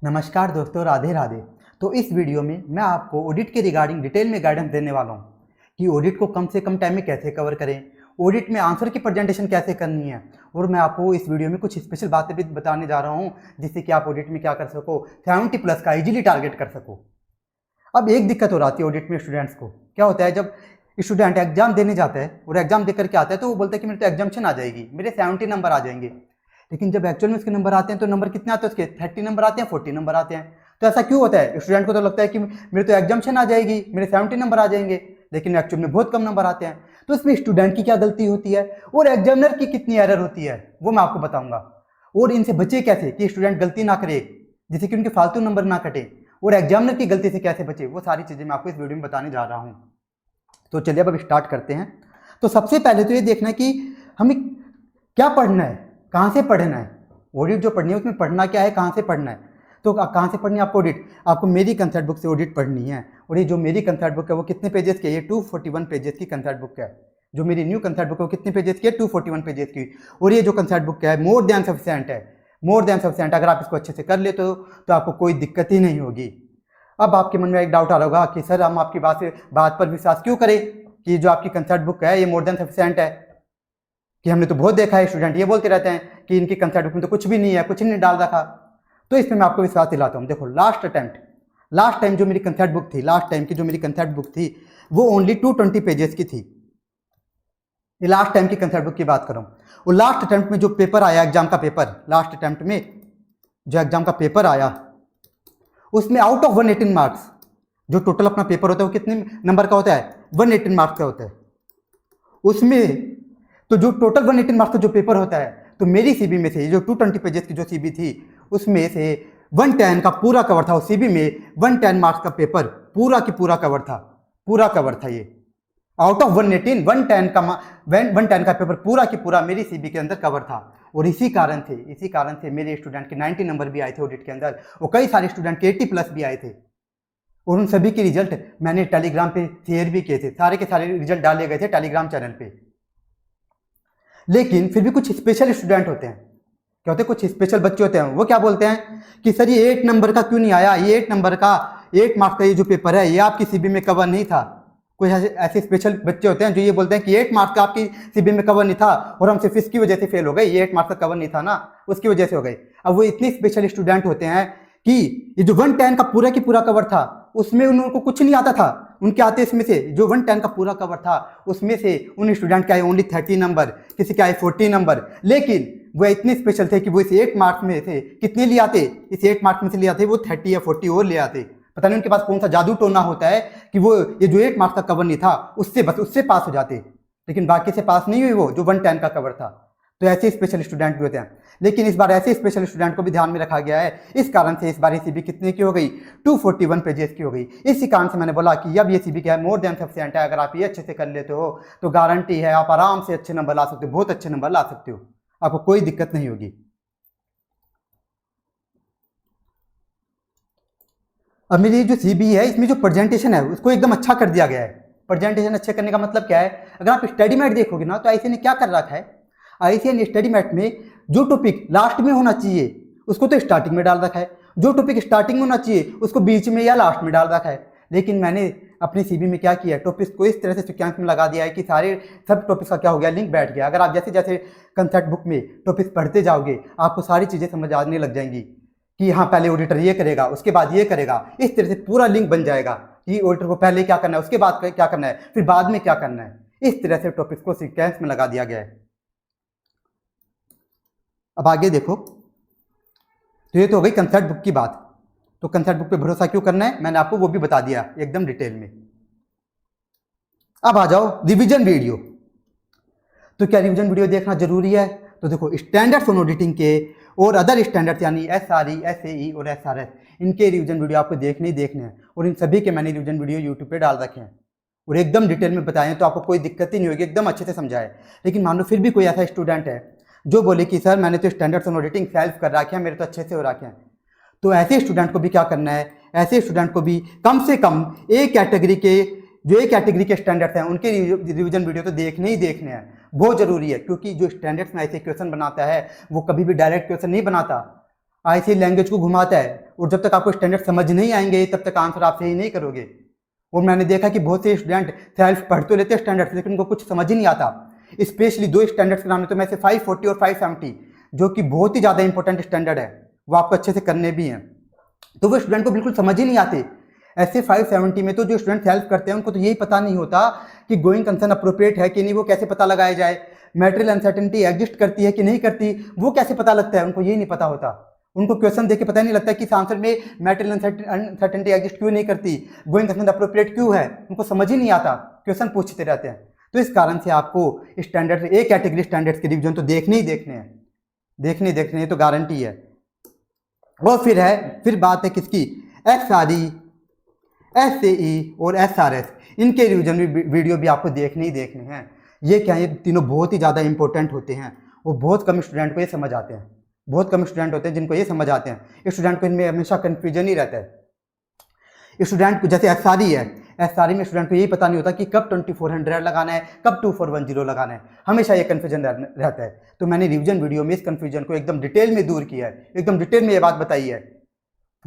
नमस्कार दोस्तों, राधे राधे। तो इस वीडियो में मैं आपको ऑडिट के रिगार्डिंग डिटेल में गाइडेंस देने वाला हूँ कि ऑडिट को कम से कम टाइम में कैसे कवर करें, ऑडिट में आंसर की प्रेजेंटेशन कैसे करनी है, और मैं आपको इस वीडियो में कुछ स्पेशल बातें भी बताने जा रहा हूँ जिससे कि आप ऑडिट में क्या कर सको, 70+ का इजीली टारगेट कर सको। अब एक दिक्कत हो जाती है ऑडिट में स्टूडेंट्स को। क्या होता है, जब स्टूडेंट एग्जाम देने जाता है और एग्जाम दे करके आता है तो वो बोलता है कि मेरे तो एग्जाम्शन आ जाएगी, मेरे 70 नंबर आ जाएंगे। लेकिन जब एक्चुअल में उसके नंबर आते हैं तो नंबर कितने आते हैं, उसके 30 नंबर आते हैं, 40 नंबर आते हैं। तो ऐसा क्यों होता है? स्टूडेंट को तो लगता है कि मेरे तो एग्जाम्शन आ जाएगी, मेरे 70 नंबर आ जाएंगे, लेकिन एक्चुअल में बहुत कम नंबर आते हैं। तो इसमें स्टूडेंट की क्या गलती होती है और एग्जामिनर की कितनी एरर होती है वो मैं आपको बताऊंगा। और इनसे बचे कैसे कि स्टूडेंट गलती ना करे, जिससे कि उनके फालतू नंबर ना कटे, और एग्जामिनर की गलती से कैसे बचे, वो सारी चीजें मैं आपको इस वीडियो में बताने जा रहा हूं। तो चलिए अब स्टार्ट करते हैं। तो सबसे पहले तो ये देखना है कि हमें क्या पढ़ना है, कहाँ से पढ़ना है। ऑडिट जो पढ़नी है उसमें पढ़ना क्या है, कहाँ से पढ़ना है। तो कहाँ से पढ़नी है आपको ऑडिट? आपको मेरी कंसेप्ट बुक से ऑडिट पढ़नी है। और ये जो मेरी कंसेप्ट बुक है वो कितने पेजेस की है? ये 241 पेजेस की कंसेप्ट बुक है। जो मेरी न्यू कंसेप्ट बुक है वो कितने पेजेस की है? 241 पेजेस की। और ये जो कंसेप्ट बुक है मोर देन सफिशिएंट है, मोर देन सफिशिएंट। अगर आप इसको अच्छे से कर लेते हो तो आपको कोई दिक्कत ही नहीं होगी। अब आपके मन में एक डाउट आ रहा होगा कि सर हम आपकी बात पर विश्वास क्यों करें कि जो आपकी कंसेप्ट बुक है ये मोर देन सफिशिएंट है, कि हमने तो बहुत देखा है स्टूडेंट ये बोलते रहते हैं कि इनकी कंसेप्ट बुक में तो कुछ भी नहीं है, कुछ नहीं डाल रखा। तो इसमें मैं आपको विश्वास दिलाता हूँ। देखो, लास्ट टाइम जो मेरी कंसेप्ट बुक थी, लास्ट टाइम की जो मेरी कंसेप्ट बुक थी वो ओनली 220 पेजेस की थी। ये लास्ट टाइम की कंसेप्ट बुक की बात करूँ। और लास्ट अटेम्प्ट में जो पेपर आया, एग्जाम का पेपर, लास्ट अटेम्प्ट में जो एग्जाम का पेपर आया उसमें आउट ऑफ 118 मार्क्स, जो टोटल अपना पेपर होता है वो कितने नंबर का होता है? 118 मार्क्स का होता है। उसमें तो जो टोटल 118 मार्क्स का जो पेपर होता है, तो मेरी सीबी में से जो 220 पेजेस की जो सीबी थी उसमें से 110 का पूरा कवर था। उस सीबी में 110 मार्क्स का पेपर पूरा की पूरा कवर था, पूरा कवर था। ये आउट ऑफ 118 110 का पेपर पूरा की पूरा मेरी सीबी के अंदर कवर था। और इसी कारण से मेरे स्टूडेंट के 90 नंबर भी आए थे ऑडिट के अंदर, और कई सारे स्टूडेंट के 80+ भी आए थे। और उन सभी के रिजल्ट मैंने टेलीग्राम पे शेयर भी किए थे, सारे के सारे रिजल्ट डाले गए थे टेलीग्राम चैनल पे। लेकिन फिर भी कुछ स्पेशल स्टूडेंट होते हैं, क्या होते हैं, कुछ स्पेशल बच्चे होते हैं, वो क्या बोलते हैं कि सर ये 8 नंबर का क्यों नहीं आया, ये 8 नंबर का 8 मार्क्स का ये जो पेपर है ये आपकी सीबी में कवर नहीं था। कुछ ऐसे स्पेशल बच्चे होते हैं जो ये बोलते हैं कि 8 मार्क्स का आपकी सीबी में कवर नहीं था और हम सिर्फ इसकी वजह से फेल हो गए, ये 8 मार्क्स का कवर नहीं था ना, उसकी वजह से हो गए। अब वो इतने स्पेशल स्टूडेंट होते हैं कि ये जो 110 का पूरा की पूरा कवर था उसमें उनको कुछ नहीं आता था, उनके आते इसमें से जो 110 का पूरा कवर था उसमें से उन स्टूडेंट के आए ओनली 30 नंबर, किसी के आए 40 नंबर। लेकिन वो इतने स्पेशल थे कि वो इस 8 मार्क्स में से कितने ले आते, इस 8 मार्क्स में से ले आते वो 30 या 40 और ले आते। पता नहीं उनके पास कौन सा जादू टोना होता है कि वो ये जो 8 मार्क्स का कवर नहीं था उससे पास हो जाते, लेकिन बाकी से पास नहीं हुई वो जो 110 का कवर था। तो ऐसे स्पेशल स्टूडेंट भी होते हैं। लेकिन इस बार ऐसे स्पेशल स्टूडेंट को भी ध्यान में रखा गया है, इस कारण से इस बार ये सीबी कितने की हो गई? 241 पेजेस की हो गई। इसी कारण से मैंने बोला कि अब ये सीबी क्या है, मोर देन सफिशिएंट है। अगर आप ये अच्छे से कर लेते हो तो गारंटी है आप आराम से अच्छे नंबर ला सकते हो, बहुत अच्छे नंबर ला सकते हो, आपको कोई दिक्कत नहीं होगी। अब मेरी जो सीबी है इसमें जो प्रेजेंटेशन है उसको एकदम अच्छा कर दिया गया है। प्रेजेंटेशन अच्छे करने का मतलब क्या है? अगर आप स्टडी मैट देखोगे ना तो आईसीए ने क्या कर रखा है, आईसीए ने स्टडी मैट में जो टॉपिक लास्ट में होना चाहिए उसको तो स्टार्टिंग में डाल रखा है, जो टॉपिक स्टार्टिंग में होना चाहिए उसको बीच में या लास्ट में डाल रखा है। लेकिन मैंने अपनी सीबी में क्या किया, टॉपिक्स को इस तरह से सीक्वेंस में लगा दिया है कि सारे सब टॉपिक्स का क्या हो गया, लिंक बैठ गया। अगर आप जैसे जैसे कंसेप्ट बुक में टॉपिक्स पढ़ते जाओगे आपको सारी चीज़ें समझ आने लग जाएंगी कि हाँ पहले ऑडिटर ये करेगा उसके बाद ये करेगा, इस तरह से पूरा लिंक बन जाएगा कि ऑडिटर को पहले क्या करना है, उसके बाद क्या करना है, फिर बाद में क्या करना है। इस तरह से टॉपिक्स को सीक्वेंस में लगा दिया गया है। अब आगे देखो, तो ये तो हो गई कंसेप्ट बुक की बात। तो कंसेप्ट बुक पे भरोसा क्यों करना है मैंने आपको वो भी बता दिया एकदम डिटेल में। अब आ जाओ रिवीजन वीडियो। तो क्या रिवीजन वीडियो देखना जरूरी है? तो देखो, स्टैंडर्ड्स ऑन ऑडिटिंग के और अदर स्टैंडर्ड्स यानी एसआरई, एसएई और एसआरएस, इनके रिवीजन वीडियो आपको देखने ही देखने हैं। और इन सभी के मैंने रिवीजन वीडियो यूट्यूब पे डाल रखे हैं और एकदम डिटेल में बताए हैं, तो आपको कोई दिक्कत ही नहीं होगी, एकदम अच्छे से समझाए। लेकिन मान लो फिर भी कोई ऐसा स्टूडेंट है जो बोले कि सर मैंने तो स्टैंडर्ड्स ऑन ऑडिटिंग सेल्फ कर रखे हैं, मेरे तो अच्छे से हो रखे हैं। तो ऐसे स्टूडेंट को भी क्या करना है, ऐसे स्टूडेंट को भी कम से कम ए कैटेगरी के स्टैंडर्ड्स हैं उनके रिवीजन वीडियो तो देखने ही देखने हैं, बहुत जरूरी है। क्योंकि जो स्टैंडर्ड्स में ऐसे क्वेश्चन बनाता है वो कभी भी डायरेक्ट क्वेश्चन नहीं बनाता, ऐसी लैंग्वेज को घुमाता है, और जब तक आपको स्टैंडर्ड समझ नहीं आएंगे तब तक आंसर आप सही नहीं करोगे। और मैंने देखा कि बहुत से स्टूडेंट सेल्फ पढ़ तो लेते हैं स्टैंडर्ड लेकिन उनको कुछ समझ ही नहीं आता। स्पेशली दो स्टैंडर्ड्स के नाम लेते हैं मैं से 540 और 570 जो कि बहुत ही ज़्यादा इंपॉर्टेंट स्टैंडर्ड है, वो आपको अच्छे से करने भी हैं। तो वो स्टूडेंट को बिल्कुल समझ ही नहीं आते। ऐसे 570 में तो जो स्टूडेंट हेल्प करते हैं उनको तो यही पता नहीं होता कि गोइंग कंसर्न अप्रोप्रिएट है कि नहीं, वो कैसे पता लगाया जाए, मैटेरियल अनसर्टेनिटी एग्जिस्ट करती है कि नहीं करती, वो कैसे पता लगता है, उनको यही नहीं पता होता। उनको क्वेश्चन देख के पता नहीं लगता कि इस आंसर में मैटेरियल अनसर्टेनिटी एग्जिस्ट क्यों नहीं करती, गोइंग कंसर्न अप्रोप्रिएट क्यों है, उनको समझ ही नहीं आता, क्वेश्चन पूछते रहते हैं। तो इस कारण से आपको स्टैंडर्ड ए कैटेगरी स्टैंडर्ड्स के रिवीजन तो देखने ही देखने हैं, देखने ही तो गारंटी है। और फिर बात है किसकी, SRE, SAE और SRS, इनके रिवीजन वीडियो भी आपको देखने ही देखने हैं। ये क्या है, ये तीनों बहुत ही ज़्यादा इंपॉर्टेंट होते हैं और बहुत कम स्टूडेंट को ये समझ आते हैं, बहुत कम स्टूडेंट होते हैं जिनको ये समझ आते हैं। स्टूडेंट को इनमें हमेशा कन्फ्यूजन ही रहता है। स्टूडेंट को जैसे SRE है, SRE में स्टूडेंट को यही पता नहीं होता कि कब 2400 लगाना है, कब 2410 लगाना है, हमेशा ये कन्फ्यूजन रहता है। तो मैंने रिवीजन वीडियो में इस कन्फ्यूजन को एकदम डिटेल में दूर किया है, एकदम डिटेल में ये बात बताई है,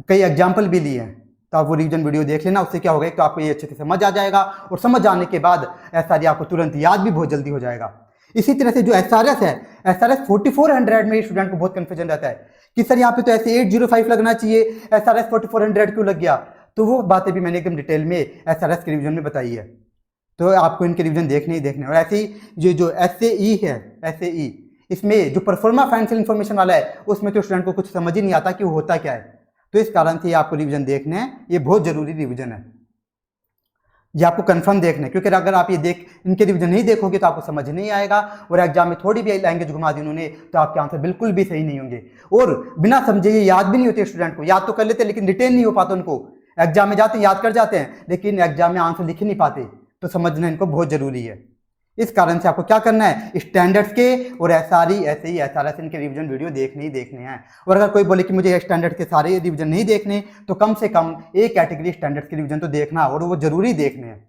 कई एग्जाम्पल भी लिए हैं। तो आप वो रिवीजन वीडियो देख लेना, उससे क्या होगा, एक तो आपको ये अच्छे से समझ आ जाएगा और समझ आने के बाद SRE आपको तुरंत याद भी बहुत जल्दी हो जाएगा। इसी तरह से जो SRS है, SRS 4400 में स्टूडेंट को बहुत कंफ्यूजन रहता है कि सर यहाँ पे तो ऐसे 805 लगना चाहिए, SRS 4400 क्यों लग गया। तो वो बातें भी मैंने एकदम डिटेल में SRS के रिवीजन में बताई है। तो आपको इनके रिवीजन देखने ही देखने। और ऐसे ही जो SAE है, SAE इसमें जो परफॉर्मा फाइनेंशियल इन्फॉर्मेशन वाला है उसमें तो स्टूडेंट को कुछ समझ ही नहीं आता कि वो होता क्या है। तो इस कारण से आपको रिवीजन देखने हैं, ये बहुत जरूरी रिवीजन है, ये आपको कंफर्म देखना है। क्योंकि अगर आप ये इनके रिवीजन नहीं देखोगे तो आपको समझ नहीं आएगा और एग्जाम में थोड़ी भी लैंग्वेज घुमा दी उन्होंने तो आपके आंसर बिल्कुल भी सही नहीं होंगे। और बिना समझे ये याद भी नहीं होते स्टूडेंट को, याद तो कर लेते लेकिन रिटेन नहीं हो पाता उनको। एग्जाम में जाते हैं याद कर जाते हैं लेकिन एग्जाम में आंसर लिख ही नहीं पाते। तो समझना इनको बहुत जरूरी है। इस कारण से आपको क्या करना है, स्टैंडर्ड्स के और SRE, SAE, SRS इनके रिवीजन वीडियो देखने ही देखने हैं। और अगर कोई बोले कि मुझे स्टैंडर्ड के सारे रिवीजन नहीं देखने तो कम से कम एक कैटेगरी स्टैंडर्ड्स के रिवीजन तो देखना और वो जरूरी देखने हैं।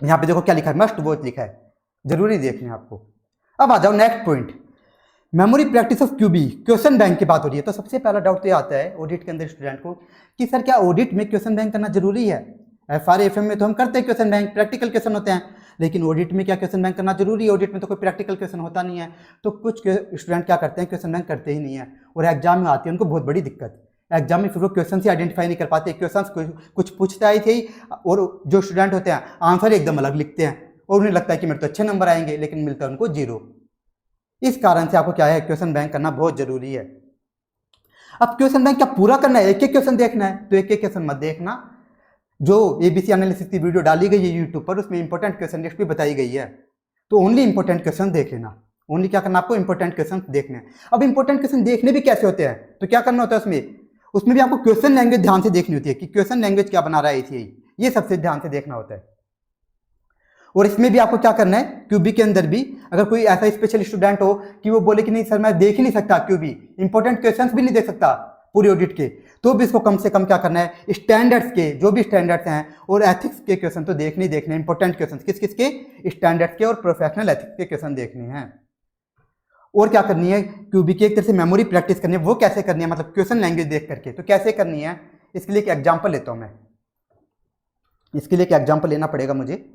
यहाँ पे देखो क्या लिखा है, मस्ट वॉच लिखा है, जरूरी देखने हैं आपको। अब आ जाओ next point, memory practice of QB, question bank की बात हो रही है। तो सबसे पहला डाउट तो ये आता है ऑडिट के अंदर स्टूडेंट को कि सर क्या ऑडिट में क्वेश्चन बैंक करना जरूरी है। FRA-FM में तो हम करते हैं क्वेश्चन बैंक, प्रैक्टिकल क्वेश्चन होते हैं, लेकिन ऑडिट में क्या क्वेश्चन बैंक करना जरूरी है। ऑडिट में तो कोई प्रैक्टिकल क्वेश्चन होता नहीं है। तो कुछ स्टूडेंट क्या करते हैं, क्वेश्चन बैंक करते ही नहीं है और एग्जाम में आती है उनको बहुत बड़ी दिक्कत। एग्जाम में फिर वो क्वेश्चन से आइडेंटिफाई नहीं कर पाते, क्वेश्चन कुछ पूछता ही थे और जो स्टूडेंट होते हैं आंसर एकदम अलग लिखते हैं और उन्हें लगता है कि मेरे तो अच्छे नंबर आएंगे लेकिन मिलता है उनको 0। इस कारण से आपको क्या है, क्वेश्चन बैंक करना बहुत जरूरी है। अब क्वेश्चन बैंक क्या पूरा करना है, एक एक क्वेश्चन देखना है, तो एक एक क्वेश्चन मत देखना। जो ABC एनालिसिस की वीडियो डाली गई है यूट्यूब पर उसमें इंपॉर्टेंट क्वेश्चन लिस्ट भी बताई गई है, तो ओनली इंपॉर्टेंट क्वेश्चन देख लेना। ओनली क्या करना आपको, इंपॉर्टेंट क्वेश्चन देखने हैं। अब इंपॉर्टेंट क्वेश्चन देखने भी कैसे होते हैं, तो क्या करना होता है उसमें भी आपको क्वेश्चन लैंग्वेज ध्यान से देखनी होती है कि क्वेश्चन लैंग्वेज क्या बना रहा है ACI, ये सबसे ध्यान से देखना होता है। और इसमें भी आपको क्या करना है, QB के अंदर भी अगर कोई ऐसा स्पेशल स्टूडेंट हो कि वो बोले कि नहीं सर मैं देख ही नहीं सकता QB, इंपॉर्टेंट क्वेश्चंस भी नहीं देख सकता पूरी ऑडिट के, तो भी इसको कम से कम क्या करना है, स्टैंडर्ड्स के जो भी स्टैंडर्ड्स हैं और एथिक्स के क्वेश्चन तो देखने ही देखने, इंपॉर्टेंट क्वेश्चन किस किस के, स्टैंडर्ड्स के और प्रोफेशनल एथिक्स के क्वेश्चन देखने हैं। और क्या करनी है, QB की एक तरह से मेमोरी प्रैक्टिस करनी है। वो कैसे करनी है, मतलब क्वेश्चन लैंग्वेज देख करके, तो कैसे करनी है, इसके लिए एक एग्जाम्पल लेता हूं मैं। इसके लिए एक एग्जाम्पल लेना पड़ेगा मुझे।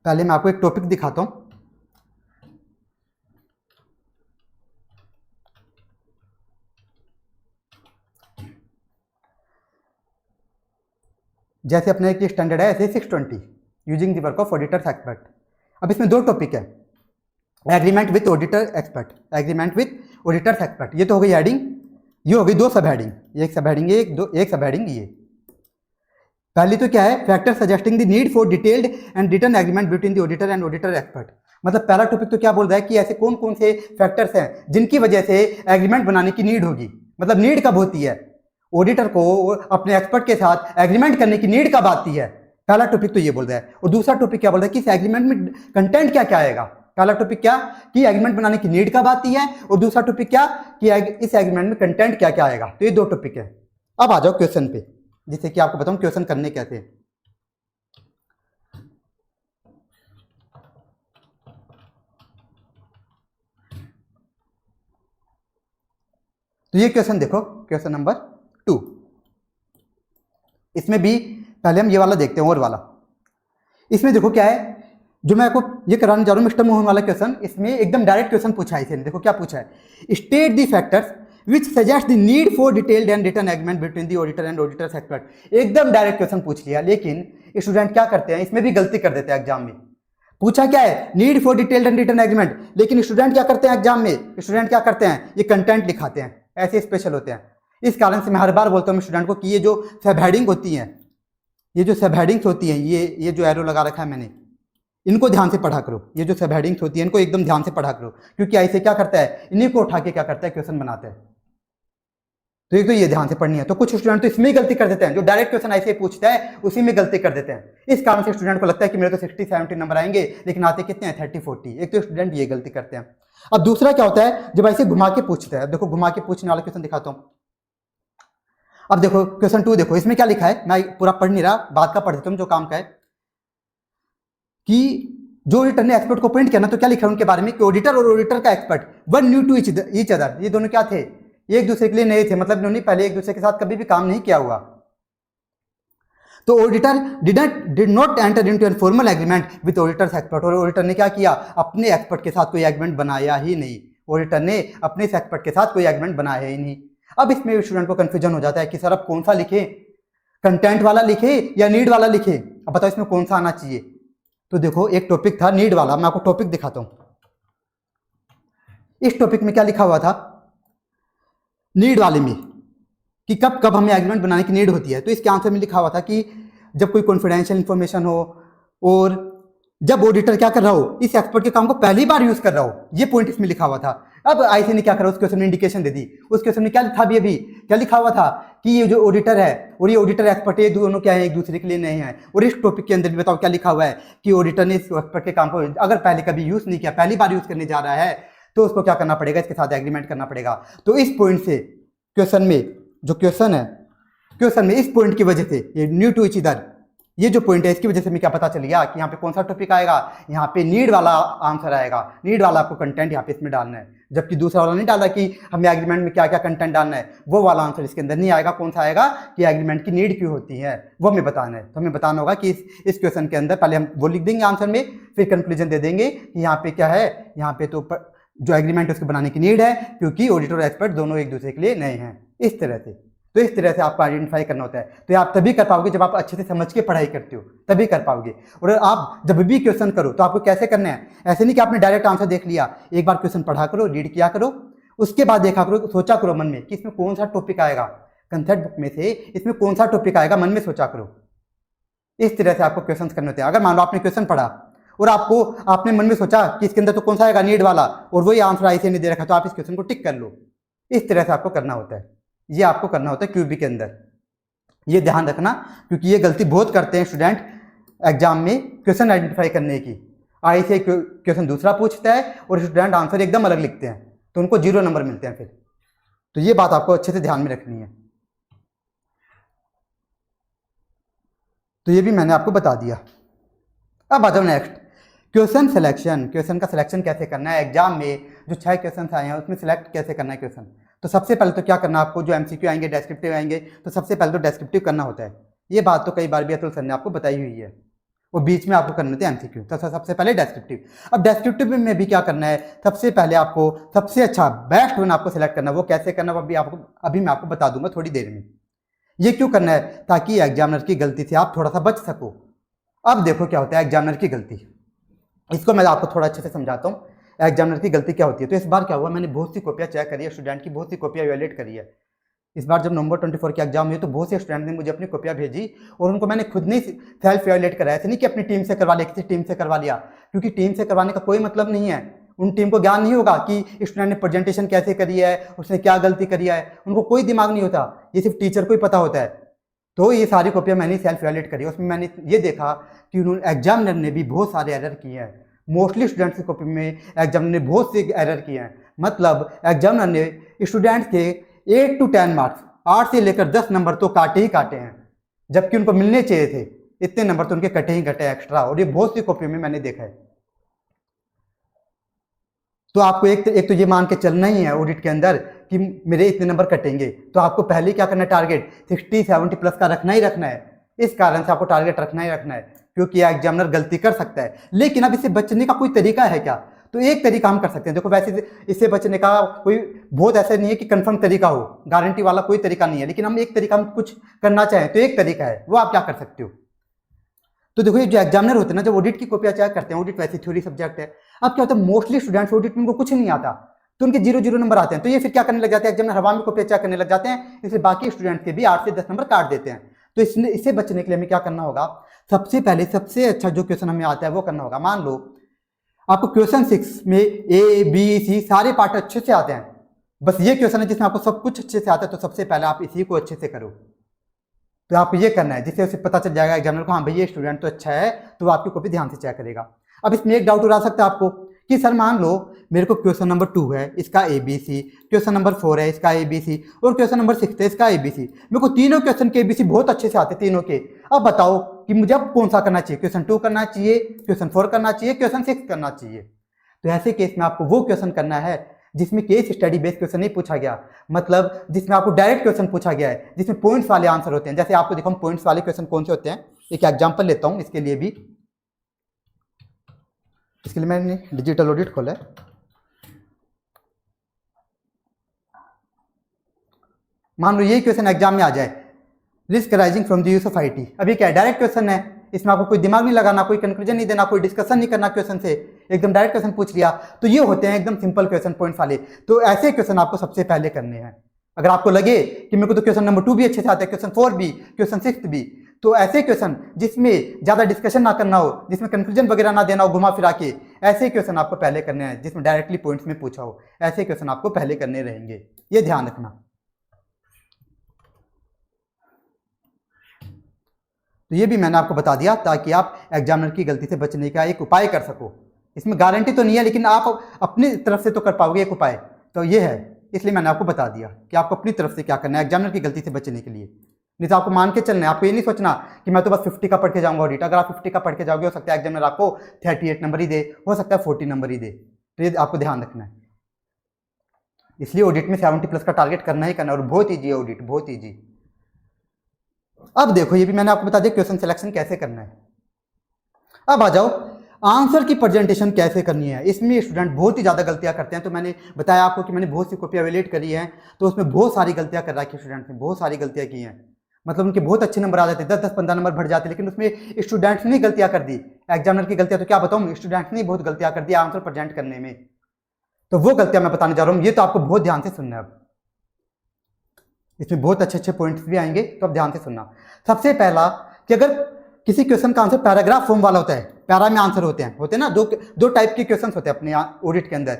पहले मैं आपको एक टॉपिक दिखाता हूं। जैसे अपने एक स्टैंडर्ड है SA 620 using the work of auditors expert. अब इसमें दो टॉपिक है, agreement with auditor expert, agreement with auditors expert. ये तो हो गई हेडिंग, ये हो गई दो सब हेडिंग, एक सब हेडिंग ये, एक सब हेडिंग ये। पहली तो क्या है, factor suggesting the need for detailed and written agreement between the auditor and auditor expert. मतलब पहला टॉपिक तो क्या बोल रहा है कि ऐसे कौन कौन से फैक्टर्स हैं जिनकी वजह से एग्रीमेंट बनाने की नीड होगी। मतलब नीड कब होती है, ऑडिटर को अपने एक्सपर्ट के साथ एग्रीमेंट करने की नीड कब आती है। पहला टॉपिक तो ये बोल रहा है। और दूसरा टॉपिक क्या बोल रहा है कि इस एग्रीमेंट में कंटेंट क्या क्या आएगा। पहला टॉपिक क्या कि एग्रीमेंट बनाने की नीड कब आती है और दूसरा टॉपिक क्या कि इस एग्रीमेंट में कंटेंट क्या क्या आएगा। तो ये दो टॉपिक है। अब आ जाओ क्वेश्चन पे, जिससे कि आपको बताऊं क्वेश्चन करने कैसे। तो ये क्वेश्चन देखो, क्वेश्चन नंबर 2। इसमें भी पहले हम ये वाला देखते हैं, और वाला। इसमें देखो क्या है, जो मैं आपको ये कराने जा रहा हूँ मिस्टर मोहन वाला क्वेश्चन, इसमें एकदम डायरेक्ट क्वेश्चन पूछा है। इसे देखो क्या पूछा है, state the factors which suggest the need for detailed and written agreement between the auditor and auditors expert. एकदम डायरेक्ट क्वेश्चन पूछ लिया, लेकिन स्टूडेंट क्या करते हैं, इसमें भी गलती कर देते हैं। एग्जाम में पूछा क्या है, need for detailed and written agreement, लेकिन स्टूडेंट क्या करते हैं एग्जाम में, स्टूडेंट क्या करते हैं, ये कंटेंट लिखाते हैं, ऐसे स्पेशल होते हैं। इस कारण से मैं हर बार बोलता हूँ स्टूडेंट को कि ये जो सब हेडिंग होती हैं, ये जो सब हेडिंग्स होती हैं, ये जो एरो लगा रखा है मैंने, इनको ध्यान से पढ़ा करो। ये जो सब हेडिंग्स होती हैं इनको एकदम ध्यान से पढ़ा करो, क्योंकि ऐसे क्या करता है, इन्हीं को उठा के क्या करता है, क्वेश्चन बनाता है। तो एक तो ये ध्यान से पढ़नी है। तो कुछ स्टूडेंट तो इसमें ही गलती कर देते हैं, जो डायरेक्ट क्वेश्चन ऐसे पूछता है उसी में गलती कर देते हैं। इस कारण से स्टूडेंट को लगता है कि मेरे तो 60-70 नंबर आएंगे, लेकिन आते कितने हैं, 30-40। एक तो स्टूडेंट ये गलती करते हैं। अब दूसरा क्या होता है, जब ऐसे घुमा के पूछता है, देखो घुमा के पूछने वाला क्वेश्चन दिखाता हूँ। अब देखो क्वेश्चन 2 देखो, इसमें क्या लिखा है, मैं पूरा पढ़ नहीं रहा, बाद का पढ़ देता हूँ जो काम का है, कि जो ऑडिटर ने एक्सपर्ट को अपॉइंट किया ना, तो क्या लिखा है उनके बारे में, कि ऑडिटर और ऑडिटर का expert one knew to each other, ये दोनों क्या थे, एक दूसरे के लिए नए थे, मतलब इन्होंने पहले एक दूसरे के साथ कभी भी काम नहीं किया हुआ। तो auditor did not enter into an formal agreement with auditors expert, और ऑडिटर ने क्या किया, अपने एक्सपर्ट के साथ कोई एग्रीमेंट बनाया ही नहीं। ऑडिटर ने अपने एक्सपर्ट के साथ कोई एग्रीमेंट बनाया ही नहीं। अब इसमें स्टूडेंट को कंफ्यूजन हो जाता है कि सर अब कौन सा लिखे, कंटेंट वाला लिखे या नीड वाला लिखे, अब बताओ इसमें कौन सा आना चाहिए। तो देखो एक टॉपिक था नीड वाला, मैं आपको टॉपिक दिखाता हूं। इस टॉपिक में क्या लिखा हुआ था, नीड वाले में, कि कब कब हमें एग्रीमेंट बनाने की नीड होती है। तो इसके आंसर में लिखा हुआ था कि जब कोई कॉन्फिडेंशियल इंफॉर्मेशन हो, और जब ऑडिटर क्या कर रहा हो, इस एक्सपर्ट के काम को पहली बार यूज कर रहा हो, ये पॉइंट इसमें लिखा हुआ था। अब आईसी ने क्या करा, उस क्वेश्चन में इंडिकेशन दे दी। उस क्वेश्चन में क्या था भी, अभी क्या लिखा हुआ था कि ये जो ऑडिटर है और ये ऑडिटर एक्सपर्ट, ये दोनों क्या है, एक दूसरे के लिए नहीं है। और इस टॉपिक के अंदर भी बताओ क्या लिखा हुआ है, कि ऑडिटर ने इस एक्सपर्ट के काम को अगर पहले कभी यूज नहीं किया, पहली बार यूज करने जा रहा है, तो उसको क्या करना पड़ेगा, इसके साथ एग्रीमेंट करना पड़ेगा। तो इस पॉइंट से क्वेश्चन में, जो क्वेश्चन है, क्वेश्चन में इस पॉइंट की वजह से, ये न्यू टू ईच अदर, ये जो पॉइंट है, इसकी वजह से हमें क्या पता चल गया कि यहाँ पे कौन सा टॉपिक आएगा, यहाँ पे नीड वाला आंसर आएगा। नीड वाला आपको कंटेंट यहाँ पे इसमें डालना है, जबकि दूसरा वाला नहीं डाला कि हमें एग्रीमेंट में क्या क्या कंटेंट डालना है, वो वाला आंसर इसके अंदर नहीं आएगा। कौन सा आएगा, कि एग्रीमेंट की नीड क्यों होती है, वो हमें बताना है। तो हमें बताना होगा कि इस क्वेश्चन के अंदर पहले हम वो लिख देंगे आंसर में, फिर कंक्लूजन दे देंगे कि यहाँ पे क्या है, यहाँ पे तो जो एग्रीमेंट है उसको बनाने की नीड है, क्योंकि ऑडिटर और एक्सपर्ट दोनों एक दूसरे के लिए नए हैं। इस तरह से, तो इस तरह से आपको आइडेंटिफाई करना होता है। तो ये आप तभी कर पाओगे जब आप अच्छे से समझ के पढ़ाई करते हो, तभी कर पाओगे। और आप जब भी क्वेश्चन करो तो आपको कैसे करना है, ऐसे नहीं कि आपने डायरेक्ट आंसर देख लिया, एक बार क्वेश्चन पढ़ा करो, रीड किया करो, उसके बाद देखा करो, सोचा करो मन में कि इसमें कौन सा टॉपिक आएगा, कंसेप्ट बुक में से इसमें कौन सा टॉपिक आएगा, मन में सोचा करो। इस तरह से आपको क्वेश्चन करने होते हैं। अगर मान लो आपने क्वेश्चन पढ़ा और आपने मन में सोचा कि इसके अंदर तो कौन सा आएगा, नीड वाला, और वही आंसर ऐसे नहीं दे रखा, तो आप इस क्वेश्चन को टिक कर लो। इस तरह से आपको करना होता है, ये आपको करना होता है क्यूबी के अंदर। ये ध्यान रखना, क्योंकि ये गलती बहुत करते हैं स्टूडेंट एग्जाम में क्वेश्चन आइडेंटिफाई करने की। आई से क्वेश्चन दूसरा पूछता है और स्टूडेंट आंसर एकदम अलग लिखते हैं, तो उनको 0 नंबर मिलते हैं फिर। तो ये बात आपको अच्छे से ध्यान में रखनी है। तो ये भी मैंने आपको बता दिया। अब आ जाओ नेक्स्ट, क्वेश्चन सिलेक्शन। क्वेश्चन का सिलेक्शन कैसे करना है, एग्जाम में जो 6 क्वेश्चन आए हैं उसमें सिलेक्ट कैसे करना है क्वेश्चन। तो सबसे पहले तो क्या करना है आपको, जो एमसीक्यू आएंगे, डेस्क्रिप्टिव आएंगे, तो सबसे पहले तो डेस्क्रिप्टिव करना होता है। ये बात तो कई बार भी अतुल सर ने आपको बताई हुई है। और बीच में आपको करने होते हैं एमसीक्यू, तो सबसे पहले डेस्क्रिप्टिव। अब डेस्क्रिप्टिव में भी क्या करना है, सबसे पहले आपको सबसे अच्छा बेस्ट वन आपको सिलेक्ट करना है। वो कैसे करना है अभी मैं आपको बता दूंगा थोड़ी देर में। ये क्यों करना है, ताकि एग्जामिनर की गलती से आप थोड़ा सा बच सको। अब देखो क्या होता है एग्जामिनर की गलती, इसको मैं आपको थोड़ा अच्छे से समझाता हूँ। एग्जामिनर की गलती क्या होती है। तो इस बार क्या हुआ, मैंने बहुत सी कॉपियाँ चेक करी है, स्टूडेंट की बहुत सी कॉपियाँ इवैल्यूएट करी है। इस बार जब नवंबर 24 की एग्जाम हुई तो बहुत से स्टूडेंट ने मुझे अपनी कॉपियाँ भेजी, और उनको मैंने खुद नहीं सेल्फ इवैल्यूएट कराया। ऐसे नहीं कि अपनी टीम से करवा लिया, किसी टीम से करवा लिया, क्योंकि टीम से करवाने का कोई मतलब नहीं है। उन टीम को ज्ञान नहीं होगा कि स्टूडेंट ने प्रेजेंटेशन कैसे करी है, उसने क्या गलती करी है, उनको कोई दिमाग नहीं होता, ये सिर्फ टीचर को ही पता होता है। तो ये सारी कॉपियाँ मैंने सेल्फ इवैल्यूएट करी, उसमें मैंने ये देखा कि उन्होंने एग्जामिनर ने भी बहुत सारे एरर किए हैं। मोस्टली स्टूडेंट्स की कॉपी में एग्जामिनर ने बहुत से एरर किए हैं। मतलब एग्जामिनर ने स्टूडेंट्स के 8 to 10 मार्क्स, 8 से लेकर 10 नंबर तो काटे ही काटे हैं, जबकि उनको मिलने चाहिए थे इतने नंबर, तो उनके कटे ही कटे एक्स्ट्रा। और ये बहुत सी कॉपी में मैंने देखा है। तो आपको एक तो ये मान के चलना ही है ऑडिट के अंदर कि मेरे इतने नंबर कटेंगे, तो आपको पहले क्या करना है, टारगेट 60-70 प्लस का रखना ही रखना है। इस कारण से आपको टारगेट रखना ही रखना है, क्योंकि एग्जामिनर गलती कर सकता है। लेकिन अब इससे बचने का कोई तरीका है क्या? तो एक तरीका हम कर सकते हैं। देखो वैसे इससे बचने का कोई बहुत ऐसा नहीं है कि कंफर्म तरीका हो, गारंटी वाला कोई तरीका नहीं है, लेकिन हम एक तरीका हम कुछ करना चाहें तो एक तरीका है, वो आप क्या कर सकते हो। तो देखो ये जो एग्जामिनर होते हैं ना, जब ऑडिट की कॉपियां चेक करते हैं, ऑडिट वैसे थ्योरी सब्जेक्ट है, अब क्या होता है मोस्टली स्टूडेंट्स ऑडिट में उनको कुछ नहीं आता, तो उनके 0-0 नंबर आते हैं। तो ये फिर क्या करने लग जाते हैं, एग्जामिनर हवा में कॉपियां चेक करने लग जाते हैं, इसलिए बाकी स्टूडेंट्स के भी 8 से 10 नंबर काट देते हैं। तो इससे बचने के लिए हमें क्या करना होगा, सबसे पहले सबसे अच्छा जो क्वेश्चन हमें आता है वो करना होगा। मान लो आपको क्वेश्चन 6 में A, B, C सारे पार्ट अच्छे से आते हैं, बस ये क्वेश्चन है जिसमें आपको सब कुछ अच्छे से आता है, तो सबसे पहले आप इसी को अच्छे से करो। तो आपको ये करना है, जिससे उसे पता चल जाएगा एग्जामिनर को, हाँ भाई ये स्टूडेंट तो अच्छा है, तो वो आपकी कॉपी ध्यान से चेक करेगा। अब इसमें एक डाउट उड़ा सकता है आपको कि सर मान लो मेरे को क्वेश्चन नंबर 2 है, इसका ABC, क्वेश्चन नंबर 4 है, इसका ABC, और क्वेश्चन नंबर 6 है, इसका ABC। मेरे को तीनों क्वेश्चन के ABC बहुत अच्छे से आते हैं तीनों के। अब बताओ कि मुझे अब कौन सा करना चाहिए, क्वेश्चन 2 करना चाहिए, क्वेश्चन 4 करना चाहिए, क्वेश्चन 6 करना चाहिए। तो ऐसे केस में आपको वो क्वेश्चन करना है जिसमें केस स्टडी बेस्ड क्वेश्चन नहीं पूछा गया, मतलब जिसमें आपको डायरेक्ट क्वेश्चन पूछा गया है, जिसमें पॉइंट्स वाले आंसर होते हैं। जैसे आपको देखो पॉइंट्स वाले क्वेश्चन कौन से होते हैं, एक एग्जांपल लेता हूं इसके लिए भी। इसके लिए मैंने डिजिटल ऑडिट खोला है। मान लो ये क्वेश्चन एग्जाम में आ जाए, risk rising from the use of IT। अभी क्या डायरेक्ट क्वेश्चन है, इसमें आपको कोई दिमाग नहीं लगाना, कोई कंक्लूजन नहीं देना, कोई डिस्कशन नहीं करना क्वेश्चन से, एकदम डायरेक्ट क्वेश्चन पूछ लिया। तो ये होते हैं एकदम सिंपल क्वेश्चन पॉइंट्स वाले। तो ऐसे क्वेश्चन आपको सबसे पहले करने हैं। अगर आपको लगे कि मेरे को तो क्वेश्चन नंबर 2 भी अच्छे से आता है, क्वेश्चन 4 भी, क्वेश्चन 6 भी, तो ऐसे क्वेश्चन जिसमें ज्यादा डिस्कशन ना करना हो, जिसमें कंक्लूजन वगैरह ना देना हो घुमा फिरा के, ऐसे क्वेश्चन आपको पहले करने हैं, जिसमें डायरेक्टली पॉइंट्स में पूछा हो, ऐसे क्वेश्चन आपको पहले करने रहेंगे, ये ध्यान रखना। तो ये भी मैंने आपको बता दिया ताकि आप एग्जामिनर की गलती से बचने का एक उपाय कर सको। इसमें गारंटी तो नहीं है, लेकिन आप अपनी तरफ से तो कर पाओगे एक उपाय, तो ये है। इसलिए मैंने आपको बता दिया कि आपको अपनी तरफ से क्या करना है एग्जामिनर की गलती से बचने के लिए। नहीं तो आपको मान के चलना है, आपको ये नहीं सोचना कि मैं तो बस 50 का पढ़ के जाऊंगा ऑडिट। अगर आप 50 का पढ़ के जाओगे, हो सकता है एग्जामिनर आपको 38 नंबर ही दे, हो सकता है 40 नंबर ही दे। तो ये आपको ध्यान रखना है। इसलिए ऑडिट में 70 प्लस का टारगेट करना ही करना, और बहुत ईजी है ऑडिट, बहुत ईजी। अब देखो ये भी मैंने आपको बता दिया क्वेश्चन सिलेक्शन कैसे करना है। अब आ जाओ आंसर की प्रेजेंटेशन कैसे करनी है। इसमें स्टूडेंट बहुत ही ज़्यादा गलतियां करते हैं। तो मैंने बताया आपको कि मैंने बहुत सी कॉपी एवेल्यूएट करी है, तो उसमें बहुत सारी गलतियां कर रखी है स्टूडेंट्स ने, बहुत सारी गलतियां की हैं। मतलब उनके बहुत अच्छे नंबर आ जाते हैं, 10-10-15 नंबर बढ़ जाते हैं, लेकिन उसमें स्टूडेंट्स ने गलतियां कर दी। एग्जामिनर की गलतियां तो क्या बताऊँ, स्टूडेंट्स ने बहुत गलतियां कर दी आंसर प्रेजेंट करने में। तो वो गलतियां मैं बताने जा रहा हूँ, ये तो आपको बहुत ध्यान से सुनना है। अब इसमें बहुत अच्छे अच्छे पॉइंट्स भी आएंगे, तो अब ध्यान से सुनना। सबसे पहला कि अगर किसी क्वेश्चन का आंसर पैराग्राफ फॉर्म वाला होता है, पैरा में आंसर होते हैं ना, दो टाइप के क्वेश्चंस होते हैं अपने ऑडिट के अंदर,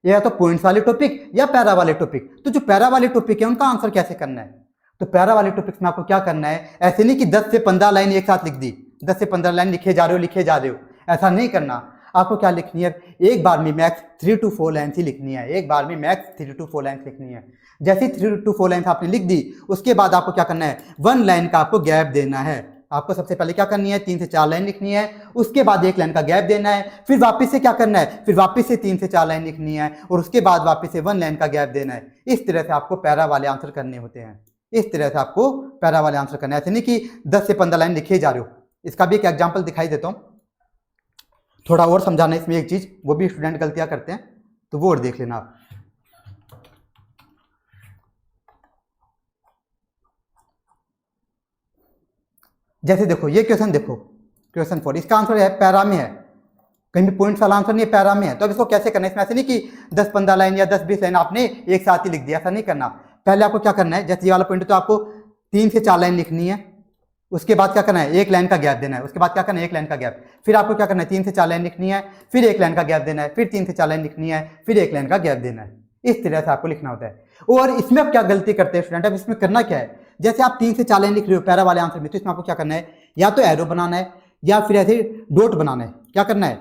या तो पॉइंट्स वाले टॉपिक या पैरा वाले टॉपिक। तो जो पैरा वाले टॉपिक है उनका आंसर कैसे करना है, तो पैरा वाले टॉपिक्स में आपको क्या करना है, ऐसे नहीं कि 10 से 15 लाइन एक साथ लिख दी, 10 से 15 लाइन लिखे जा रहे हो, ऐसा नहीं करना। आपको क्या लिखनी है, एक बार में मैक्स 3 to 4 लाइन्स ही लिखनी है, एक बार में मैक्स 3 to 4 लाइन्स लिखनी है। जैसे 3 to 4 लाइन्स आपने लिख दी, उसके बाद आपको क्या करना है, 1 लाइन का आपको गैप देना है। आपको सबसे पहले क्या करनी है, 3 से 4 लाइन लिखनी है, उसके बाद 1 लाइन का गैप देना है, फिर वापस से क्या करना है, फिर वापस से 3 से 4 लाइन लिखनी है, और उसके बाद वापस से 1 लाइन का गैप देना है। इस तरह से आपको पैरा वाले आंसर करने होते हैं, इस तरह से आपको पैरा वाले आंसर करना है। ऐसे नहीं कि 10 से 15 लाइन लिखे जा रहे हो। इसका भी एक एग्जाम्पल दिखाई देता हूँ, थोड़ा और समझाना इसमें एक चीज, वो भी स्टूडेंट गलतियां करते हैं, तो वो और देख लेना आप। जैसे देखो ये क्वेश्चन देखो, क्वेश्चन 4, इसका आंसर है पैरा में है, कहीं भी पॉइंट्स वाला आंसर नहीं है, पैरा में है। तो अब इसको कैसे करना है, इसमें ऐसे नहीं कि 10-15 लाइन या 10-20 लाइन आपने एक साथ ही लिख दिया, ऐसा नहीं करना। पहले आपको क्या करना है, जैसे ये वाला पॉइंट तो आपको 3 से 4 लाइन लिखनी है, उसके बाद क्या करना है, 1 लाइन का गैप देना है, उसके बाद क्या करना है, 1 लाइन का गैप, फिर आपको क्या करना है, 3 से 4 लाइन लिखनी है, फिर 1 लाइन का गैप देना है, फिर 3 से 4 लाइन लिखनी है, फिर 1 लाइन का गैप देना है। इस तरह से आपको लिखना होता है। और इसमें आप क्या गलती करते हैं स्टूडेंट, अब इसमें करना क्या है, जैसे आप 3 से 4 लाइन लिख रहे हो पैरा वाले आंसर में, तो इसमें आपको क्या करना है, या तो एरो बनाना है या फिर ऐसे डॉट बनाना है। क्या करना है,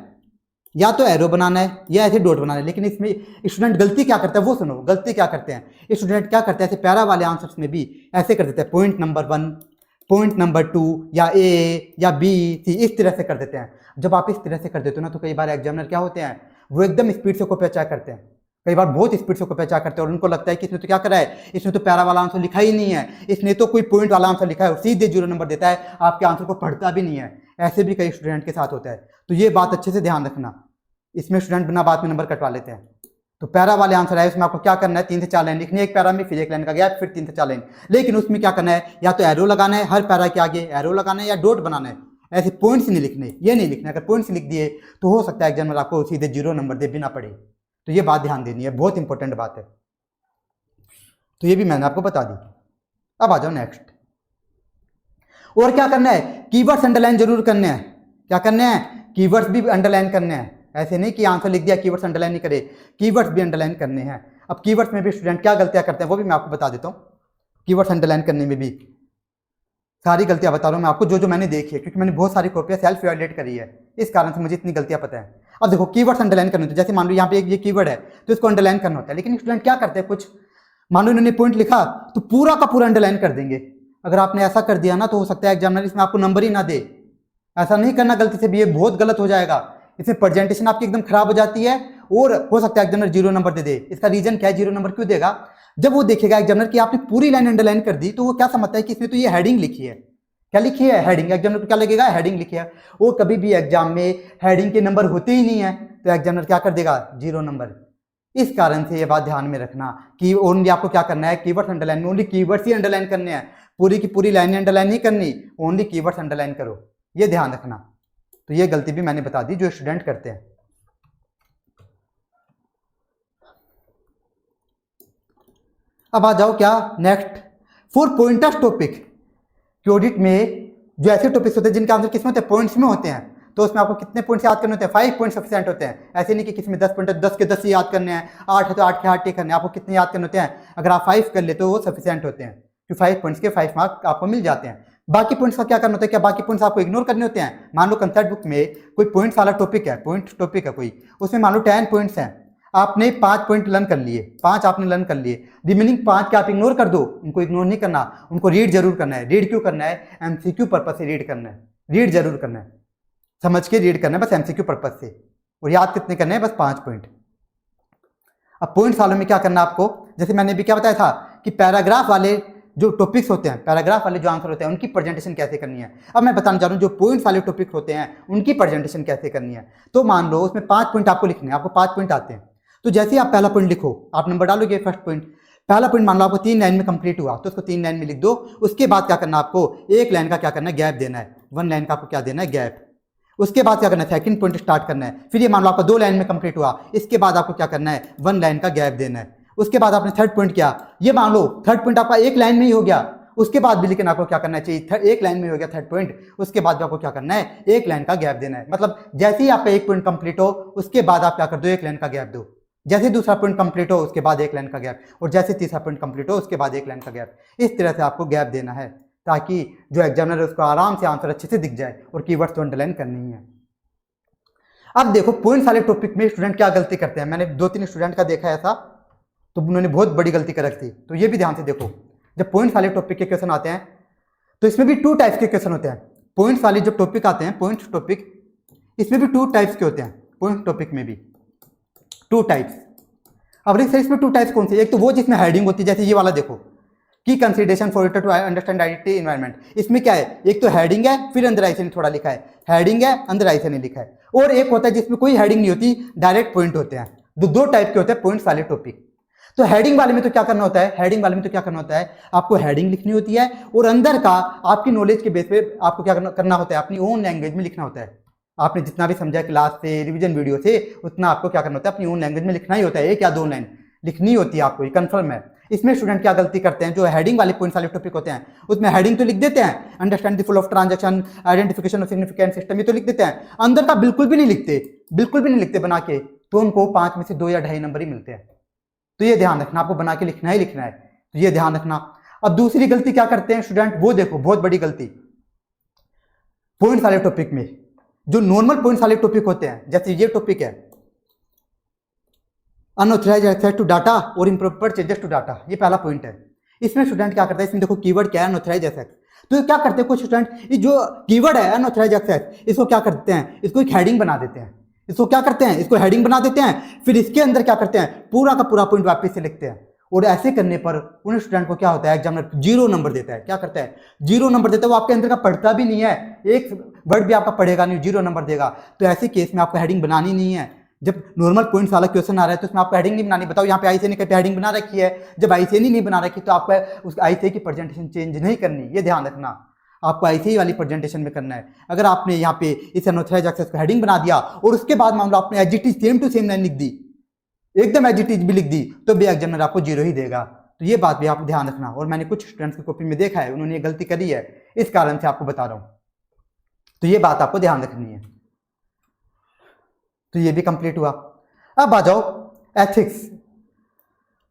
या तो एरो बनाना है या ऐसे डॉट बनाना है। लेकिन इसमें स्टूडेंट गलती क्या करता है, वो सुनो, गलती क्या करते हैं स्टूडेंट, क्या करते हैं ऐसे पैरा वाले आंसर्स में भी ऐसे कर देते हैं, पॉइंट नंबर 1, पॉइंट नंबर 2, या ए या बी सी, इस तरह से कर देते हैं। जब आप इस तरह से कर देते हो ना, तो कई बार एग्जामिनर क्या होते हैं, वो एकदम स्पीड से कॉपी चेक करते हैं, कई बार बहुत स्पीड से कॉपी चेक करते हैं और उनको लगता है कि इसने तो क्या करा है, इसने तो पैरा वाला आंसर लिखा ही नहीं है, इसने तो कोई पॉइंट वाला आंसर लिखा है और सीधे 0 नंबर देता है, आपके आंसर को पढ़ता भी नहीं है। ऐसे भी कई स्टूडेंट के साथ होता है। तो ये बात अच्छे से ध्यान रखना, इसमें स्टूडेंट बिना बात में नंबर कटवा लेते हैं। तो पैरा वाले आंसर है, उसमें आपको क्या करना है, 3 से 4 लाइन लिखनी है एक पैरा में, फिर एक लाइन का गैप, फिर 3 से 4 लाइन। लेकिन उसमें क्या करना है, या तो एरो लगाना है, हर पैरा के आगे एरो लगाना है, या डॉट बनाना है। ऐसे पॉइंट्स नहीं लिखने, ये नहीं लिखना। अगर पॉइंट्स लिख दिए तो हो सकता है एग्जामिनर आपको सीधे 0 नंबर दे बिना पढ़े। तो ये बात ध्यान देनी है, बहुत इंपॉर्टेंट बात है। तो ये भी मैंने आपको बता दी। अब आ जाओ नेक्स्ट। और क्या करना है, कीवर्ड्स अंडरलाइन जरूर करने हैं। क्या करने हैं, कीवर्ड्स भी अंडरलाइन करने हैं। ऐसे नहीं कि आंसर लिख दिया कीवर्ड्स अंडरलाइन नहीं करे, कीवर्ड्स भी अंडरलाइन करने हैं। अब कीवर्ड्स में भी स्टूडेंट क्या गलतियां करते हैं वो भी मैं आपको बता देता हूँ। कीवर्ड्स अंडरलाइन करने में भी सारी गलतियां बता रहा हूँ मैं आपको, जो मैंने देखी है, क्योंकि मैंने बहुत सारी कॉपियां सेल्फ इवैल्यूएट करी है, इस कारण से मुझे इतनी गलतियां पता है। अब देखो कीवर्ड्स अंडरलाइन करने होते हैं, जैसे मान लो यहाँ पे ये कीवर्ड है तो इसको अंडरलाइन करना होता है। लेकिन स्टूडेंट क्या करते हैं, कुछ मान लो इन्होंने पॉइंट लिखा तो पूरा का पूरा अंडरलाइन कर देंगे। अगर आपने ऐसा कर दिया ना तो हो सकता है एग्जामिनर इसमें आपको नंबर ही ना दे। ऐसा नहीं करना गलती से भी, ये बहुत गलत हो जाएगा। इसमें प्रेजेंटेशन आपकी एकदम खराब हो जाती है और हो सकता है एग्जामिनर 0 नंबर दे दे। इसका रीजन क्या है, 0 नंबर क्यों देगा, जब वो देखेगा एग्जामिनर कि आपने पूरी लाइन अंडरलाइन कर दी तो वो क्या समझता है कि इसमें तो ये हेडिंग लिखी है। क्या लिखी है, हेडिंग। एग्जामिनर को क्या लगेगा, हेडिंग लिखी है। वो कभी भी एग्जाम में हेडिंग के नंबर होते ही नहीं है तो एग्जामिनर क्या कर देगा, 0 नंबर। इस कारण से ये बात ध्यान में रखना कि ओनली आपको क्या करना है, कीवर्ड्स अंडरलाइन में ओनली कीवर्ड्स ही अंडरलाइन करने हैं, पूरी की पूरी लाइन अंडरलाइन नहीं करनी, ओनली कीवर्ड्स अंडरलाइन करो, ये ध्यान रखना। तो ये गलती भी मैंने बता दी जो स्टूडेंट करते हैं। अब आ जाओ क्या नेक्स्ट, फॉर पॉइंटर्स टॉपिक। कि ऑडिट में जो ऐसे टॉपिक्स होते हैं जिनके आंसर किसमें होते हैं, पॉइंट्स में होते हैं, तो उसमें आपको कितने पॉइंट्स याद करने होते हैं, 5 पॉइंट सफिशिएंट होते हैं। ऐसे नहीं कि किसी में 10 पॉइंट, 10 के 10 ही याद करने हैं, 8 है तो 8 के 8 ही करने हैं। आपको कितने याद करने होते हैं, अगर आप 5 कर ले तो वो सफिशिएंट होते हैं, कि 5 पॉइंट्स के 5 मार्क आपको मिल जाते हैं। बाकी पॉइंट्स का क्या करना होता है, क्या बाकी पॉइंट्स आपको इग्नोर करने होते हैं। मान लो कंसेप्ट बुक में कोई पॉइंट्स वाला टॉपिक है, पॉइंट टॉपिक है कोई, उसमें मान लो 10 पॉइंट्स हैं, आपने 5 पॉइंट लर्न कर लिए, 5 आपने लर्न कर लिए, रिमेनिंग 5 के आप इग्नोर कर दो। उनको इग्नोर नहीं करना, उनको रीड जरूर करना है। रीड क्यों करना है, एमसीक्यू पर्पज से रीड करना है, रीड जरूर करना है, समझ के रीड करना है बस एमसीक्यू पर्पज से। और याद कितने करने हैं, बस 5 पॉइंट। अब पॉइंट्स वालों में क्या करना है आपको, जैसे मैंने भी क्या बताया था कि पैराग्राफ वाले जो टॉपिक्स होते हैं, पैराग्राफ वाले जो आंसर होते हैं उनकी प्रेजेंटेशन कैसे करनी है। अब मैं बताना चाह रहा हूँ जो पॉइंट्स वाले टॉपिक होते हैं उनकी प्रेजेंटेशन कैसे करनी है। तो मान लो उसमें 5 पॉइंट आपको लिखने हैं, आपको 5 पॉइंट आते हैं, तो जैसे ही आप पहला पॉइंट लिखो आप नंबर डालोगे फर्स्ट पॉइंट। पहला पॉइंट मान लो आपको 3 लाइन में कंप्लीट हुआ तो उसको 3 लाइन में लिख दो। उसके बाद क्या करना है, आपको 1 लाइन का क्या करना है, गैप देना है, 1 लाइन का आपको क्या देना है, गैप। उसके बाद क्या करना है, सेकंड पॉइंट स्टार्ट करना है। फिर ये मान लो आपका 2 लाइन में कंप्लीट हुआ, इसके बाद आपको क्या करना है, 1 लाइन का गैप देना है। उसके बाद आपने थर्ड पॉइंट किया, ये मान लो थर्ड पॉइंट आपका 1 लाइन में ही हो गया, उसके बाद भी लेकिन आपको क्या करना चाहिए, 1 लाइन में हो गया थर्ड पॉइंट, उसके बाद भी आपको क्या करना है, 1 लाइन का गैप देना है। मतलब जैसे ही आपका 1 पॉइंट कंप्लीट हो उसके बाद आप क्या कर दो, 1 लाइन का गैप दो। जैसे दूसरा पॉइंट कंप्लीट हो उसके बाद 1 लाइन का गैप, और जैसे तीसरा पॉइंट कंप्लीट हो उसके बाद 1 लाइन का गैप। इस तरह से आपको गैप देना है ताकि जो एग्जामिनर है उसको आराम से आंसर अच्छे से दिख जाए और कीवर्ड्स तो अंडरलाइन करनी है। अब देखो पॉइंट्स वाले टॉपिक में स्टूडेंट क्या गलती करते हैं, मैंने 2-3 स्टूडेंट का देखा ऐसा, तो उन्होंने बहुत बड़ी गलती कर रखी थी। तो ये भी ध्यान से देखो, जब पॉइंट्स वाले टॉपिक के क्वेश्चन आते हैं तो इसमें भी 2 टाइप्स के क्वेश्चन होते हैं। पॉइंट्स वाले जब टॉपिक आते हैं, पॉइंट्स टॉपिक, इसमें भी 2 टाइप्स के होते हैं। पॉइंट टॉपिक में भी 2 टाइप्स। अब सर इसमें 2 टाइप्स कौन से, एक तो वो जिसमें हेडिंग होती है, जैसे ये वाला देखो की consideration for it to understand identity environment. इसमें क्या है, एक तो हेडिंग है फिर अंदर आई से थोड़ा लिखा है, हेडिंग है अंदर आई से नहीं लिखा है। और एक होता है जिसमें कोई हेडिंग नहीं होती, डायरेक्ट पॉइंट होते हैं। 2 टाइप के होते हैं पॉइंट्स वाले टॉपिक। तो हेडिंग वाले में तो क्या करना होता है, हेडिंग वाले में तो क्या करना होता है, आपको हेडिंग लिखनी होती है और अंदर का आपकी नॉलेज के बेस पे आपको क्या करना होता है, अपनी ओन लैंग्वेज में लिखना होता है। आपने जितना भी समझा क्लास से, रिवीजन वीडियो से, उतना आपको क्या करना होता है, अपनी ओन लैंग्वेज में लिखना ही होता है। 1 या 2 लाइन लिखनी होती है आपको, ये कंफर्म है। इसमें स्टूडेंट क्या गलती करते हैं, जो हेडिंग वाले पॉइंट्स वाले टॉपिक होते हैं उसमें हेडिंग तो लिख देते हैं, understand the flow of transaction, identification of significant system, ये तो लिख देते हैं, अंदर का बिल्कुल भी नहीं लिखते, बिल्कुल भी नहीं लिखते बना के, तो उनको 5 में से 2 या 2.5 नंबर ही मिलते हैं। तो ये ध्यान रखना, आपको बना के लिखना ही लिखना है, तो ये ध्यान रखना। अब दूसरी गलती क्या करते हैं स्टूडेंट, वो देखो बहुत बड़ी गलती, पॉइंट्स वाले टॉपिक में जो नॉर्मल पॉइंट्स वाले टॉपिक होते हैं, जैसे ये टॉपिक है अनऑथराइज्ड एक्सेस टू डाटा और इम्प्रॉपर चेंजेस टू डाटा, ये पहला पॉइंट है। इसमें स्टूडेंट क्या करता है, इसमें देखो कीवर्ड क्या है, अनऑथराइज्ड एक्सेस। तो क्या करते हैं कुछ स्टूडेंट, ये जो कीवर्ड है अनऑथराइज्ड एक्सेस, इसको क्या करते हैं, इसको एक हेडिंग बना देते हैं, इसको क्या करते हैं, इसको हेडिंग बना देते हैं, फिर इसके अंदर क्या करते हैं, पूरा का पूरा पॉइंट वापस से लिखते हैं। और ऐसे करने पर उन स्टूडेंट को क्या होता है, एग्जामिनर 0 नंबर देता है। क्या करता है, 0 नंबर देता है। वो आपके अंदर का पढ़ता भी नहीं है, एक वर्ड भी आपका पढ़ेगा नहीं, 0 नंबर देगा। तो ऐसे केस में आपको हेडिंग बनानी नहीं है। जब नॉर्मल पॉइंट्स वाला क्वेश्चन आ रहा है तो उसमें आपको हेडिंग नहीं बनानी। बताओ यहाँ पे आईसीए ने कहते हेडिंग बना रखी है, जब आईसीए नहीं बना रखी तो आपको उस आईसीए की प्रेजेंटेशन चेंज नहीं करनी, ये ध्यान रखना। आपको आईसीए वाली प्रेजेंटेशन में करना है। अगर आपने यहाँ पे इस अनऑथराइज्ड एक्सेस को हेडिंग बना दिया और उसके बाद मान लो आपने adjective same to same line लिख दी, एकदम एडजेक्टिव भी लिख दी, तो भी एग्जामिनर आपको 0 ही देगा। तो ये बात भी आप ध्यान रखना। और मैंने कुछ स्टूडेंट्स की कॉपी में देखा है, उन्होंने ये गलती करी है, इस कारण से आपको बता रहा हूं। तो ये बात आपको ध्यान रखनी है। तो ये भी कंप्लीट हुआ। अब आ जाओ एथिक्स।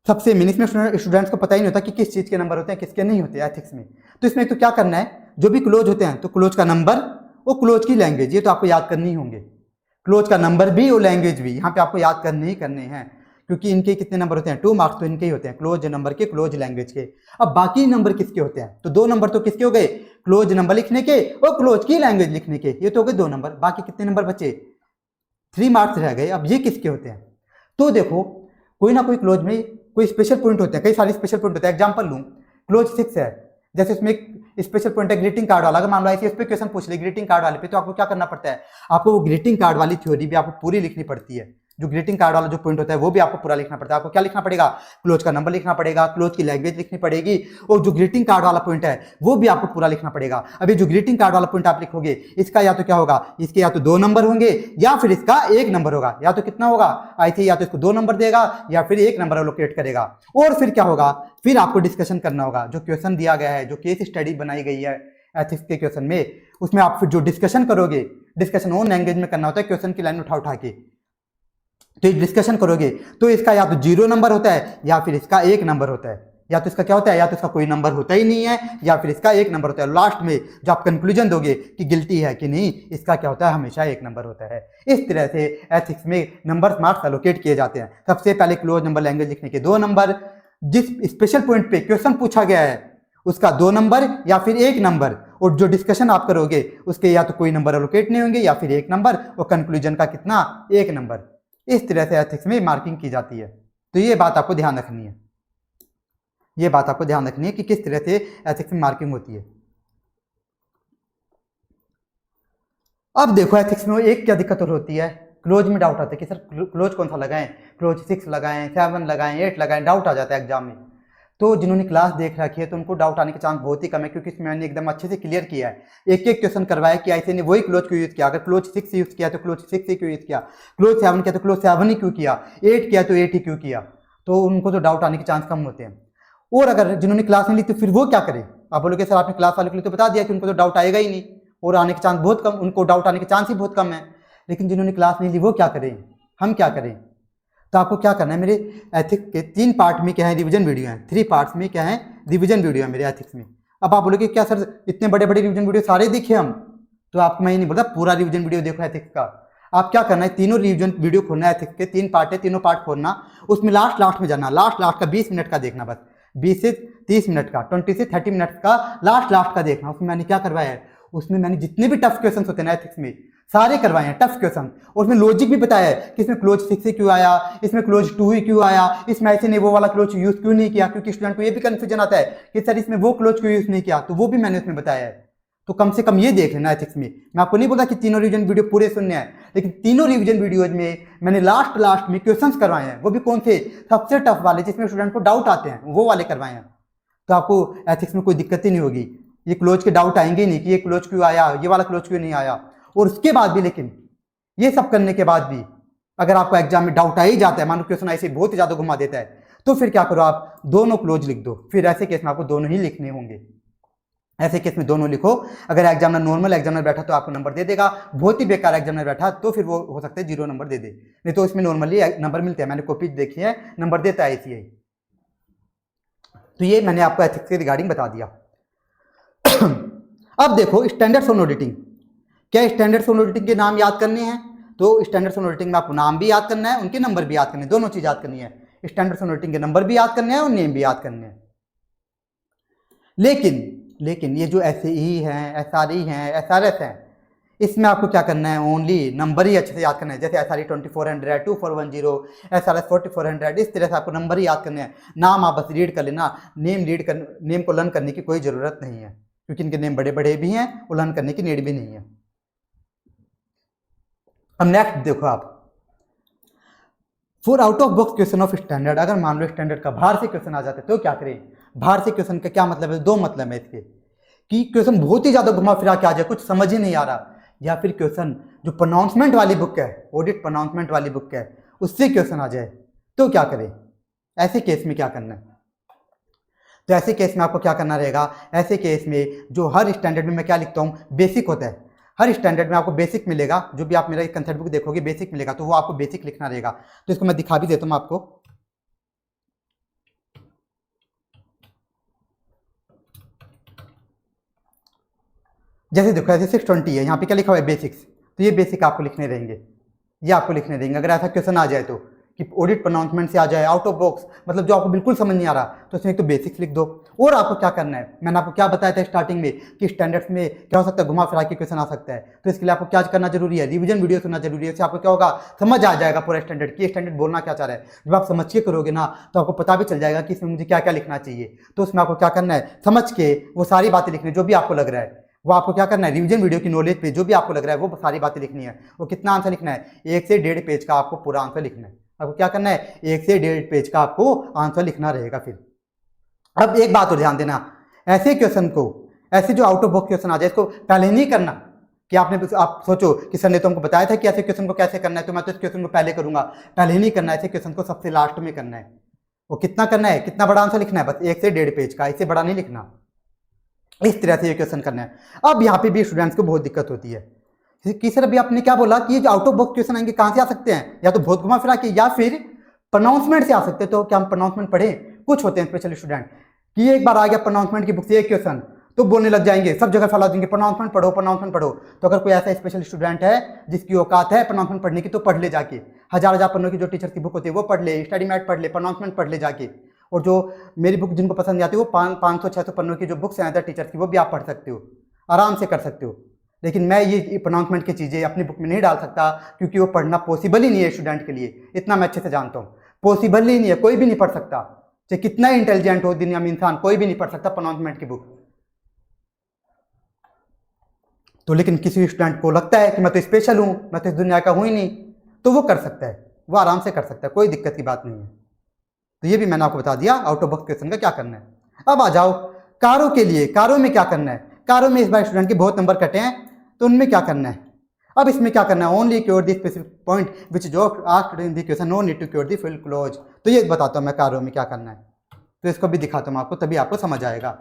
सबसे मेन, इसमें स्टूडेंट्स को पता ही नहीं होता कि किस चीज के नंबर होते हैं, किसके नहीं होते एथिक्स में। तो इसमें तो क्या करना है, जो भी क्लोज होते हैं तो क्लोज का नंबर और क्लोज की लैंग्वेज, ये तो आपको याद करनी ही होंगे। क्लोज का नंबर भी और लैंग्वेज भी यहाँ पे आपको याद करने ही करने हैं, क्योंकि इनके कितने नंबर होते हैं, 2 मार्क्स तो इनके ही होते हैं, क्लोज नंबर के, क्लोज लैंग्वेज के। अब बाकी नंबर किसके होते हैं, तो 2 नंबर तो किसके हो गए, क्लोज नंबर लिखने के और क्लोज की लैंग्वेज लिखने के, ये तो हो गए 2 नंबर। बाकी कितने नंबर बचे, 3 मार्क्स रह गए। अब ये किसके होते हैं, तो देखो कोई ना कोई क्लोज में कोई स्पेशल पॉइंट होते हैं, कई सारे स्पेशल पॉइंट होते हैं। एग्जांपल लूं, क्लोज 6 है, जैसे इसमें एक स्पेशल पॉइंट है ग्रीटिंग कार्ड वाला। अगर मान लो ऐसे इस पे क्वेश्चन पूछ ले ग्रीटिंग कार्ड वाले पे, तो आपको क्या करना पड़ता है, आपको वो ग्रीटिंग कार्ड वाली थ्योरी भी आपको पूरी लिखनी पड़ती है। जो ग्रीटिंग कार्ड वाला जो पॉइंट होता है वो भी आपको पूरा लिखना पड़ता है। आपको क्या लिखना पड़ेगा, क्लोज का नंबर लिखना पड़ेगा, क्लोज की लैंग्वेज लिखनी पड़ेगी, और जो ग्रीटिंग कार्ड वाला पॉइंट है वो भी आपको पूरा लिखना पड़ेगा। अभी जो ग्रीटिंग कार्ड वाला पॉइंट आप लिखोगे, इसका या तो क्या होगा, इसके या तो 2 नंबर होंगे या फिर इसका 1 नंबर होगा। या तो कितना होगा, आई थी या तो इसको 2 नंबर देगा या फिर 1 नंबर एलोकेट करेगा। और फिर क्या होगा, फिर आपको डिस्कशन करना होगा। जो क्वेश्चन दिया गया है, जो केस स्टडी बनाई गई है एथिक्स के क्वेश्चन में, उसमें आप फिर जो डिस्कशन करोगे, डिस्कशन ओन लैंग्वेज में करना होता है, क्वेश्चन की लाइन उठा उठा के। तो ये डिस्कशन करोगे तो इसका या तो 0 नंबर होता है या फिर इसका 1 नंबर होता है, या तो इसका क्या होता है, या तो इसका कोई नंबर होता ही नहीं है या फिर इसका 1 नंबर होता है। लास्ट में जो आप कंक्लूजन दोगे कि गिल्टी है कि नहीं, इसका क्या होता है, हमेशा 1 नंबर होता है। इस तरह से एथिक्स में नंबर मार्क्स एलोकेट किए जाते हैं। सबसे पहले क्लोज नंबर लैंग्वेज लिखने के 2 नंबर, जिस स्पेशल पॉइंट पे क्वेश्चन पूछा गया है उसका 2 नंबर या फिर 1 नंबर, और जो डिस्कशन आप करोगे उसके या तो कोई नंबर एलोकेट नहीं होंगे या फिर 1 नंबर, और कंक्लूजन का कितना, 1 नंबर। इस तरह से एथिक्स में मार्किंग की जाती है। तो ये बात आपको ध्यान रखनी है, ये बात आपको ध्यान रखनी है कि किस तरह से एथिक्स में मार्किंग होती है। अब देखो एथिक्स में एक क्या दिक्कत और होती है, क्लोज में डाउट आता है कि सर क्लोज कौन सा लगाएं, क्लोज 6 लगाएं, 7 लगाएं, 8 लगाएं, डाउट आ जाता है एग्जाम में। तो जिन्होंने क्लास देख रखी है तो उनको डाउट आने के चांस बहुत ही कम है, क्योंकि इसमें मैंने एकदम अच्छे से क्लियर किया है। एक एक क्वेश्चन करवाया कि ऐसे ने वही क्लोज क्यों यूज किया, अगर क्लोज 6 यूज किया तो क्लोज 6 ही क्यों यूज किया, क्लोज 7 किया तो क्लोज 7 ही क्यों किया, 8 किया तो 8 ही क्यों किया। तो उनको तो डाउट आने के चांस कम होते हैं। और अगर जिन्होंने क्लास नहीं ली तो फिर वो क्या करें, आप बोलोगे सर आपने क्लास वाले के लिए तो बता दिया कि उनको तो डाउट आएगा ही नहीं और आने के चांस बहुत कम, उनको डाउट आने के चांस ही बहुत कम है। लेकिन जिन्होंने क्लास नहीं ली वो क्या करें, हम क्या करें। तो आपको क्या करना है, मेरे एथिक्स के 3 पार्ट में क्या है, रिवीजन वीडियो है, 3 पार्ट्स में क्या है, रिवीजन वीडियो है मेरे एथिक्स में। अब आप बोलोगे क्या सर इतने बड़े बड़े रिवीजन वीडियो सारे देखे हम, तो आपको मैं ये नहीं बोलता पूरा रिवीजन वीडियो देखो एथिक्स का। आप क्या करना है, तीनों रिवीजन वीडियो खोलना है, एथिक्स के 3 पार्ट है, तीनों पार्ट खोलना, उसमें लास्ट में जाना, लास्ट का 20 मिनट का देखना, बस 20 से 30 मिनट का, 20 से 30 मिनट का लास्ट का देखना। उसमें मैंने क्या करवाया है, उसमें मैंने जितने भी टफ क्वेश्चन होते हैं ना एथिक्स में सारे करवाए हैं, टफ क्वेश्चन। और उसमें लॉजिक भी बताया है कि इसमें क्लोज 6 ही क्यों आया, इसमें क्लोज 2 ही क्यों आया, इसमें ऐसे ने वो वाला क्लोज यूज क्यों नहीं किया, क्योंकि स्टूडेंट को ये भी कंफ्यूजन आता है कि सर इसमें वो क्लोज क्यों यूज नहीं किया, तो वो भी मैंने उसमें बताया है। तो कम से कम ये देख लेना एथिक्स में। मैं आपको नहीं बोला कि तीनों रिवीजन वीडियो पूरे सुनने हैं, लेकिन तीनों रिवीजन वीडियोज में मैंने लास्ट में क्वेश्चंस करवाए हैं, वो भी कौन से, सबसे टफ वाले जिसमें स्टूडेंट को डाउट आते हैं वो वाले करवाए हैं। तो आपको एथिक्स में कोई दिक्कत ही नहीं होगी, ये क्लोज के डाउट आएंगे नहीं कि ये क्लोज क्यों आया, ये वाला क्लोज क्यों नहीं आया। और उसके बाद भी, लेकिन ये सब करने के बाद भी अगर आपको एग्जाम में डाउट आ ही जाता है, मान लो क्वेश्चन ऐसे बहुत ही ज्यादा घुमा देता है, तो फिर क्या करो, आप दोनों क्लोज लिख दो। फिर ऐसे केस में आपको दोनों ही लिखने होंगे, ऐसे केस में दोनों लिखो। अगर एग्जामिनर नॉर्मल एग्जामिनर बैठा तो आपको नंबर दे देगा, बहुत ही बेकार एग्जामिनर बैठा तो फिर वो हो सकता है 0 नंबर दे दे, नहीं तो इसमें नॉर्मली नंबर मिलते हैं। मैंने कॉपी देखी है, नंबर देता है ICAI। तो ये मैंने आपको एथिक्स के रिगार्डिंग बता दिया। अब देखो स्टैंडर्ड्स ऑन ऑडिटिंग। क्या स्टैंडर्ड्स ऑन ऑडिटिंग के नाम याद करने हैं, तो स्टैंडर्ड्स ऑन ऑडिटिंग में आपको नाम भी याद करना है, उनके नंबर भी याद करने हैं, दोनों चीज याद करनी है। स्टैंडर्ड्स ऑन ऑडिटिंग के नंबर भी याद करने हैं और नेम भी याद करने हैं। लेकिन ये जो SAE हैं, SRE हैं, SRS हैं, इसमें आपको क्या करना है, ओनली नंबर ही अच्छे से याद करना है। जैसे SRE 2400 2410, SRS 4400, इस तरह से आपको नंबर ही याद करने हैं। नाम आप बस रीड कर लेना, नेम को लर्न करने की कोई ज़रूरत नहीं है, क्योंकि इनके नेम बड़े बड़े भी हैं और लर्न करने की नीड भी नहीं है। अब नेक्स्ट देखो आप, for out of box question of standard, अगर मान लो स्टैंडर्ड का बाहर से क्वेश्चन आ जाते तो क्या करें। बाहर से क्वेश्चन का क्या मतलब है, दो मतलब है इसके, कि क्वेश्चन बहुत ही ज्यादा घुमा फिरा के आ जाए, कुछ समझ ही नहीं आ रहा, या फिर क्वेश्चन जो प्रोनाउंसमेंट वाली बुक है, ऑडिट प्रोनाउंसमेंट वाली बुक है, उससे क्वेश्चन आ जाए तो क्या करें। ऐसे केस में क्या करना है, तो ऐसे केस में आपको क्या करना रहेगा। ऐसे केस में जो हर स्टैंडर्ड में मैं क्या लिखता हूँ, बेसिक होता है। हर स्टैंडर्ड में आपको बेसिक मिलेगा, जो भी आप मेरा कंसेप्ट बुक देखोगे बेसिक मिलेगा, तो वो आपको बेसिक लिखना रहेगा। तो इसको मैं दिखा भी देता हूँ आपको। जैसे देखो, ऐसे 620 है, यहाँ पे क्या लिखा हुआ है, बेसिक्स, तो ये बेसिक आपको लिखने रहेंगे, ये आपको लिखने रहेंगे। अगर ऐसा क्वेश्चन आ जाए तो, कि ऑडिट प्रोनाउंसमेंट से आ जाए, आउट ऑफ बॉक्स, मतलब जो आपको बिल्कुल समझ नहीं आ रहा, तो उसमें एक तो बेसिक्स लिख दो। और आपको क्या करना है, मैंने आपको क्या बताया था स्टार्टिंग में, कि स्टैंडर्ड्स में क्या हो सकता है, घुमा फिरा के क्वेश्चन आ सकता है। तो इसके लिए आपको क्या करना जरूरी है, रिवीजन वीडियो सुनना जरूरी है। इससे आपको क्या होगा, समझ आ जाएगा पूरा स्टैंडर्ड, की स्टैंडर्ड बोलना क्या चाह रहा है। जब आप समझ के करोगे ना, तो आपको पता भी चल जाएगा कि इसमें मुझे क्या क्या लिखना चाहिए। तो उसमें आपको क्या करना है, समझ के वो सारी बातें लिखनी, जो भी आपको लग रहा है वो आपको क्या करना है, रिवीजन वीडियो की नॉलेज पे जो भी आपको लग रहा है वो सारी बातें लिखनी है। वो कितना आंसर लिखना है, 1 से 1.5 पेज का आपको पूरा आंसर लिखना है। आपको क्या करना है, 1 से 1.5 पेज का आपको आंसर लिखना रहेगा। फिर अब एक बात और ध्यान देना, ऐसे क्वेश्चन को, ऐसे जो आउट ऑफ बॉक्स क्वेश्चन आ जाए, इसको पहले नहीं करना कि आप सोचो कि सर ने तो हमको बताया था कि ऐसे क्वेश्चन को कैसे करना है, तो मैं तो इस क्वेश्चन को पहले करूंगा। पहले नहीं करना, ऐसे क्वेश्चन को सबसे लास्ट में करना है। वो कितना करना है, कितना बड़ा आंसर लिखना है, बस 1 से 1.5 पेज का, इससे बड़ा नहीं लिखना। इस तरह से ये क्वेश्चन करना है। अब यहाँ पे भी स्टूडेंट्स को बहुत दिक्कत होती है कि सर अभी आपने क्या बोला कि ये जो आउट ऑफ बॉक्स क्वेश्चन आएंगे कहाँ से आ सकते हैं, या तो बहुत घुमा फिरा के, या फिर प्रोनाउंसमेंट से आ सकते हैं। तो क्या हम प्रोनाउंसमेंट पढ़ें, कुछ होते हैं स्पेशल स्टूडेंट कि एक बार आ गया प्रोनाउंसमेंट की बुक से एक क्वेश्चन, तो बोलने लग जाएंगे, सब जगह फैला देंगे, प्रोनाउंसमेंट पढ़ो प्रोनाउंसमेंट पढ़ो। तो अगर कोई ऐसा स्पेशल स्टूडेंट है जिसकी औकात है प्रोनाउंसमेंट पढ़ने की, तो पढ़ ले जाके, हजार पन्नों की जो टीचर की बुक होती है वो पढ़ ले, स्टडी मैट पढ़ ले, प्रोनाउंसमेंट पढ़ ले जाके। और जो मेरी बुक जिनको पसंद नहीं आती, वो 500-600 पन्नों की जो बुक्स हैं अदर टीचर की, वो भी आप पढ़ सकते हो, आराम से कर सकते हो। लेकिन मैं ये प्रोनाउंसमेंट की चीज़ें अपनी बुक में नहीं डाल सकता, क्योंकि वो पढ़ना पॉसिबल ही नहीं है स्टूडेंट के लिए। इतना मैं अच्छे से जानता हूँ, पॉसिबल ही नहीं है, कोई भी नहीं पढ़ सकता, चाहे कितना इंटेलिजेंट हो दुनिया में इंसान, कोई भी नहीं पढ़ सकता प्रोनाउंसमेंट की बुक। तो लेकिन किसी स्टूडेंट को लगता है कि मैं तो स्पेशल हूँ, मैं तो इस दुनिया का हूँ ही नहीं, तो वो कर सकता है, वो आराम से कर सकता है, कोई दिक्कत की बात नहीं है। तो ये भी मैंने आपको बता दिया आउट ऑफ बॉक्स क्वेश्चन का क्या करना है। अब आ जाओ कारो के लिए, कारो में क्या करना है। कारो में इस बार स्टूडेंट के बहुत नंबर कटे हैं, तो उनमें क्या करना है। अब इसमें क्या करना है, only cure the specific point which जो asked in the question, no need to cure the full close. तो ये बताता हूँ मैं कारो में क्या करना है, तो इसको भी दिखाता हूँ आपको, तभी आपको समझ आएगा।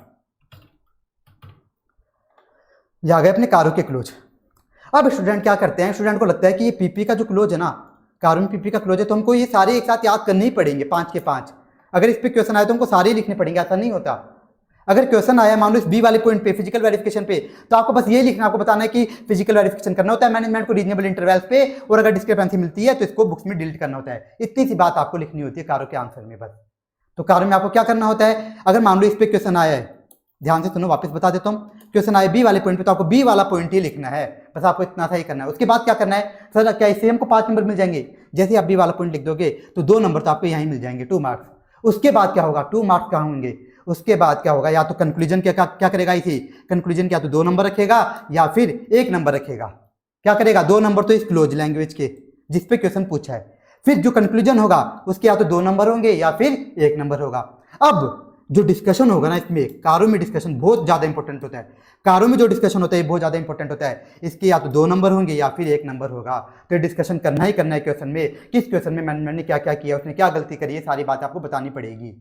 ये आ गए अपने कारो के क्लोज। अब स्टूडेंट क्या करते हैं, स्टूडेंट को लगता है कि ये पीपी का जो क्लोज है ना, कारो में पीपी का क्लोज है, तो हमको ये सारे एक साथ याद करने ही पड़ेंगे, 5 के 5। अगर इस पे क्वेश्चन आए तो हमको सारे ही लिखने पड़ेंगे, ऐसा नहीं होता। अगर क्वेश्चन आया मान लो इस बी वाले पॉइंट पे, फिजिकल वेरिफिकेशन पे, तो आपको बस ये लिखना, आपको बताना है कि फिजिकल वेरिफिकेशन करना होता है मैनेजमेंट को रीजनेबल इंटरवल्स पे, और अगर डिस्क्रिपेंसी मिलती है तो इसको बुक्स में डिलीट करना होता है। इतनी सी बात आपको लिखनी होती है कारो के आंसर में बस। तो कारो में आपको क्या करना होता है, अगर मान लो इस पे क्वेश्चन आया है, ध्यान से सुनो, वापस बता देता हूँ, क्वेश्चन आए बी वाले पॉइंट पे, तो आपको बी वाला पॉइंट ही लिखना है, बस आपको इतना सा ही करना है। उसके बाद क्या करना है, सर क्या इससे हमको 5 नंबर मिल जाएंगे। जैसे आप बी वाला पॉइंट लिख दोगे तो 2 नंबर तो आपको यहीं मिल जाएंगे, 2 मार्क्स। उसके बाद क्या होगा, 2 मार्क्स कहाँ होंगे, उसके बाद क्या होगा, या तो कंक्लूजन क्या करेगा, इसी कंक्लूजन क्या तो 2 नंबर रखेगा, या फिर 1 नंबर रखेगा। क्या करेगा, 2 नंबर तो इस क्लोज लैंग्वेज के जिस पे क्वेश्चन पूछा है, फिर जो कंक्लूजन होगा उसके या तो 2 नंबर होंगे या फिर 1 नंबर होगा। अब जो डिस्कशन होगा ना, इसमें कारो में डिस्कशन बहुत ज्यादा इंपॉर्टेंट होता है। कारो में जो डिस्कशन होता है बहुत ज्यादा इंपॉर्टेंट होता है, इसके या तो 2 नंबर होंगे या फिर 1 नंबर होगा। तो डिस्कशन करना ही करना है क्वेश्चन में, किस क्वेश्चन में मैनेजमेंट ने क्या क्या किया, उसने क्या गलती करी है, सारी बात आपको बतानी पड़ेगी,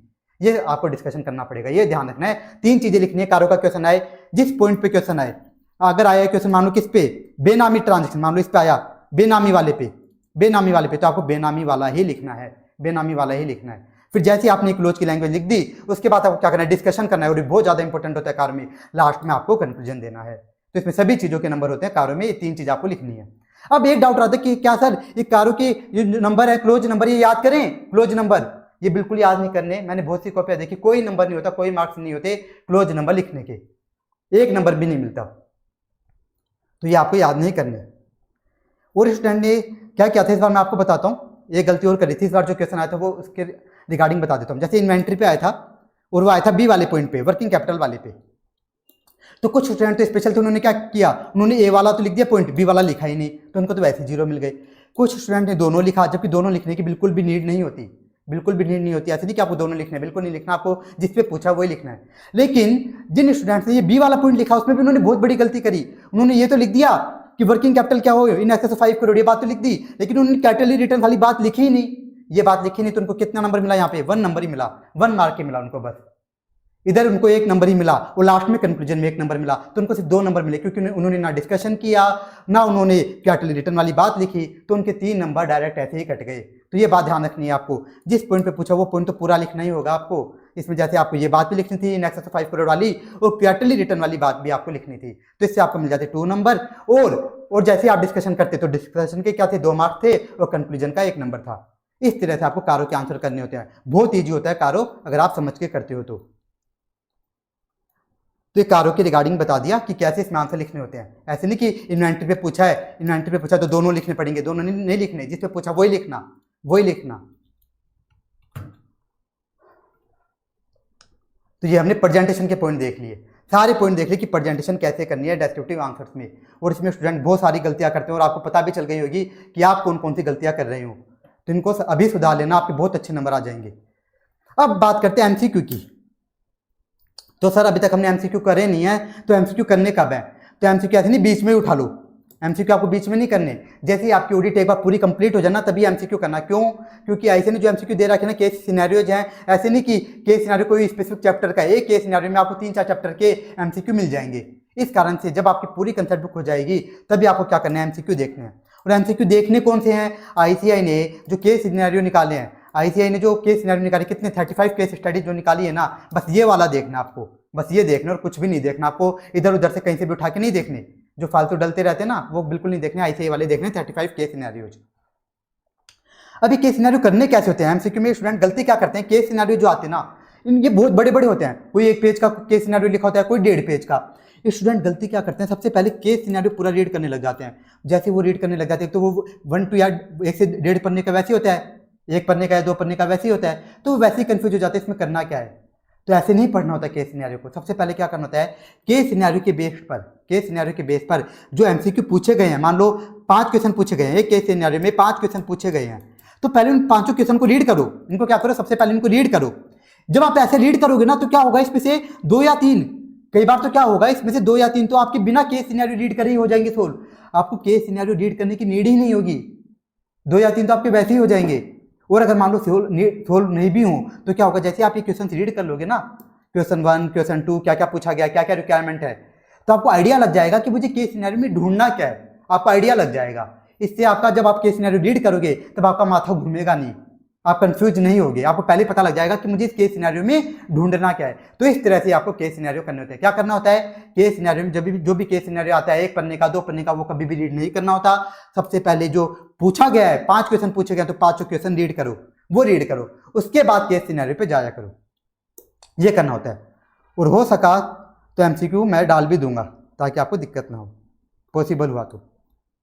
ये आपको डिस्कशन करना पड़ेगा। ये ध्यान रखना है, 3 चीजें लिखनी है। कारो का क्वेश्चन आए, जिस पॉइंट पे क्वेश्चन आए, अगर आया क्वेश्चन मान लो किस पे, बेनामी ट्रांजेक्शन, मान लो इस पे आया बेनामी वाले पे, बेनामी वाले पे, तो आपको बेनामी वाला ही लिखना है, बेनामी वाला ही लिखना है। फिर जैसे ही आपने क्लोज की लैंग्वेज लिख दी, उसके बाद आपको क्या करना है, डिस्कशन करना है, और बहुत ज्यादा इंपॉर्टेंट होता है कारो में, लास्ट में आपको कंक्लूजन देना है। तो इसमें सभी चीजों के नंबर होते हैं कारो में, ये 3 चीज आपको लिखनी है। अब एक डाउट आता है कि क्या सर ये कारो के ये नंबर है, क्लोज नंबर, ये याद करें क्लोज नंबर, ये बिल्कुल याद नहीं करने। मैंने बहुत सी कॉपियां देखी, कोई नंबर नहीं होता, कोई मार्क्स नहीं होते क्लोज नंबर लिखने के, 1 नंबर भी नहीं मिलता। तो ये आपको याद नहीं करने। और स्टूडेंट ने क्या किया था इस बार मैं आपको बताता हूँ, एक गलती और करी थी इस बार जो क्वेश्चन आया था वो उसके रिगार्डिंग बता देता हूँ। जैसे इन्वेंट्री पे आया था और वो आया था बी वाले पॉइंट पे, वर्किंग कैपिटल वाले पे। तो कुछ स्टूडेंट तो स्पेशल थे, उन्होंने क्या किया, उन्होंने ए वाला तो लिख दिया पॉइंट, बी वाला लिखा ही नहीं, तो उनको तो वैसे 0 मिल गए। कुछ स्टूडेंट ने दोनों लिखा, जबकि दोनों लिखने की बिल्कुल भी नीड नहीं होती, बिल्कुल भी नीड नहीं होती। ऐसे नहीं कि आपको दोनों लिखना है, बिल्कुल नहीं लिखना, आपको जिस पे पूछा वही लिखना है। लेकिन जिन स्टूडेंट्स ने ये बी वाला पॉइंट लिखा उसमें भी उन्होंने बहुत बड़ी गलती करी। उन्होंने ये तो लिख दिया कि वर्किंग कैपिटल क्या हो इन एक्सेस ऑफ 5 करोड़, ये बात तो लिख दी, लेकिन उन्होंने कैपिटल रिटर्न वाली बात लिखी ही नहीं। ये बात लिखी नहीं तो उनको कितना नंबर मिला, यहाँ पे 1 नंबर ही मिला, 1 मार्क ही मिला उनको बस। इधर उनको 1 नंबर ही मिला और लास्ट में कंक्लूजन में 1 नंबर मिला, तो उनको सिर्फ 2 नंबर मिले, क्योंकि उन्होंने ना डिस्कशन किया ना उन्होंने कैपिटल रिटर्न वाली बात लिखी, तो उनके 3 नंबर डायरेक्ट ऐसे ही कट गए। तो ये बात ध्यान रखनी है आपको, जिस पॉइंट पे पूछा वो पॉइंट तो पूरा लिखना ही होगा आपको। इसमें जैसे आपको ये बात भी लिखनी थी इन एक्सेस ऑफ 5 करोड़ वाली, और कैपिटल रिटर्न वाली बात भी आपको लिखनी थी, तो इससे आपको मिल जाते 2 नंबर। और जैसे आप डिस्कशन करते तो डिस्कशन के क्या थे, 2 मार्क्स थे और कंक्लूजन का 1 नंबर था। इस तरह से आपको कारो के आंसर करने होते हैं, बहुत ईजी होता है कारो अगर आप समझ के करते हो तो। ये कारो के रिगार्डिंग बता दिया कि कैसे इसमें आंसर लिखने होते हैं। ऐसे नहीं कि इन्वेंट्री पे पूछा है, इन्वेंट्री पे पूछा तो दोनों लिखने पड़ेंगे, दोनों नहीं लिखने, जिस पे पूछा वही लिखना, वही लिखना। तो ये हमने प्रेजेंटेशन के पॉइंट देख लिए, सारे पॉइंट देख लिए कि प्रेजेंटेशन कैसे करनी है डेस्क्रिप्टिव आंसर्स में। और इसमें स्टूडेंट बहुत सारी गलतियां करते हैं और आपको पता भी चल गई होगी कि आप कौन कौन सी गलतियां कर रहे हो, तो इनको अभी सुधार लेना, आपके बहुत अच्छे नंबर आ जाएंगे। अब बात करते हैं एमसीक्यू की। तो सर अभी तक हमने एमसीक्यू करे नहीं है, तो एमसीक्यू करने कब है? तो एमसीक्यू ऐसे नहीं बीच में ही उठा लो, एमसीक्यू आपको बीच में नहीं करने, जैसे ही आपकी ऑडिट एक बार पूरी कंप्लीट हो जाना तभी एमसीक्यू करना। क्यों? क्योंकि ऐसे नहीं जो एमसीक्यू दे रखे ना केस सिनेरियोज हैं, ऐसे नहीं कि केस सिनेरियो कोई स्पेसिफिक चैप्टर का, एक केस सिनेरियो में आपको 3-4 चैप्टर के एमसीक्यू मिल जाएंगे। इस कारण से जब आपकी पूरी कंसेप्ट बुक हो जाएगी तभी आपको क्या करना है, एमसीक्यू देखने हैं। और एमसीक्यू देखने कौन से हैं? आईसीआई ने जो केस सिनेरियो निकाले हैं, आईसीआई ने जो केस सिनेरियो निकाले, कितने 35 केस स्टडी जो निकाली है ना, बस ये वाला देखना आपको, बस ये देखना और कुछ भी नहीं देखना आपको, इधर उधर से कहीं से भी उठा के नहीं देखने, जो फालतू डलते रहते हैं ना वो बिल्कुल नहीं देखने, आईसीआई वाले देखने 35 केस सिनेरियोज। अभी केस सिनेरियो करने कैसे होते हैं एमसीक्यू में? स्टूडेंट गलती क्या करते हैं, केस सिनेरियो जो आते हैं ना ये बहुत बड़े बड़े होते हैं, कोई 1 पेज का केस सिनेरियो लिखा होता है, कोई 1.5 पेज का। स्टूडेंट गलती क्या करते हैं, सबसे पहले केस सिनेरियो पूरा रीड करने लग जाते हैं। जैसे वो रीड करने लग जाते हैं तो वो 1 to 1 से 1.5 पन्ने का वैसे होता है, 1 पन्ने का या 2 पन्ने का वैसे ही होता है, तो वैसे ही कंफ्यूज हो जाते हैं इसमें करना क्या है। तो ऐसे नहीं पढ़ना होता केस सिनेरियो को। सबसे पहले क्या करना होता है, केस सिनेरियो के बेस पर, केस सिनेरियो के बेस पर जो एमसीक्यू पूछे गए हैं, मान लो 5 क्वेश्चन पूछे गए हैं, एक केस सिनेरियो में 5 क्वेश्चन पूछे गए हैं, तो पहले उन 5 क्वेश्चन को रीड करो। इनको क्या करो, सबसे पहले इनको रीड करो। जब आप ऐसे रीड करोगे ना तो क्या होगा, इसमें से 2 या 3, कई बार तो क्या होगा इसमें से 2 या 3 तो आपके बिना केस सिनेरियो रीड करे ही हो जाएंगे सोल्व। आपको केस सिनेरियो रीड करने की नीड ही नहीं होगी, 2 या 3 तो आपके वैसे ही हो जाएंगे। और अगर मान लो सोल्व नहीं भी हो तो क्या होगा, जैसे आप ये क्वेश्चन रीड कर लोगे ना, क्वेश्चन 1 क्वेश्चन 2 क्या क्या पूछा गया, क्या क्या रिक्वायरमेंट है, तो आपको आइडिया लग जाएगा कि मुझे केस सिनेरियो में ढूंढना क्या है, आपको आइडिया लग जाएगा। इससे आपका जब आप केस सिनेरियो रीड करोगे तब आपका माथा घूमेगा नहीं, आप कंफ्यूज नहीं होगे, आपको पहले पता लग जाएगा कि मुझे इस केस सिनेरियो में ढूंढना क्या है। तो इस तरह से आपको केस सिनेरियो करने होते हैं। क्या करना होता है, केस सिनेरियो में जो भी केस सिनेरियो आता है 1 पन्ने का 2 पन्ने का, वो कभी भी रीड नहीं करना होता। सबसे पहले जो पूछा गया है, 5 क्वेश्चन पूछे गए तो 5 क्वेश्चन रीड करो, वो रीड करो, उसके बाद केस सिनेरियो पे जाया करो, ये करना होता है। और हो सका तो एमसीक्यू मैं डाल भी दूंगा ताकि आपको दिक्कत ना हो, पॉसिबल हुआ तो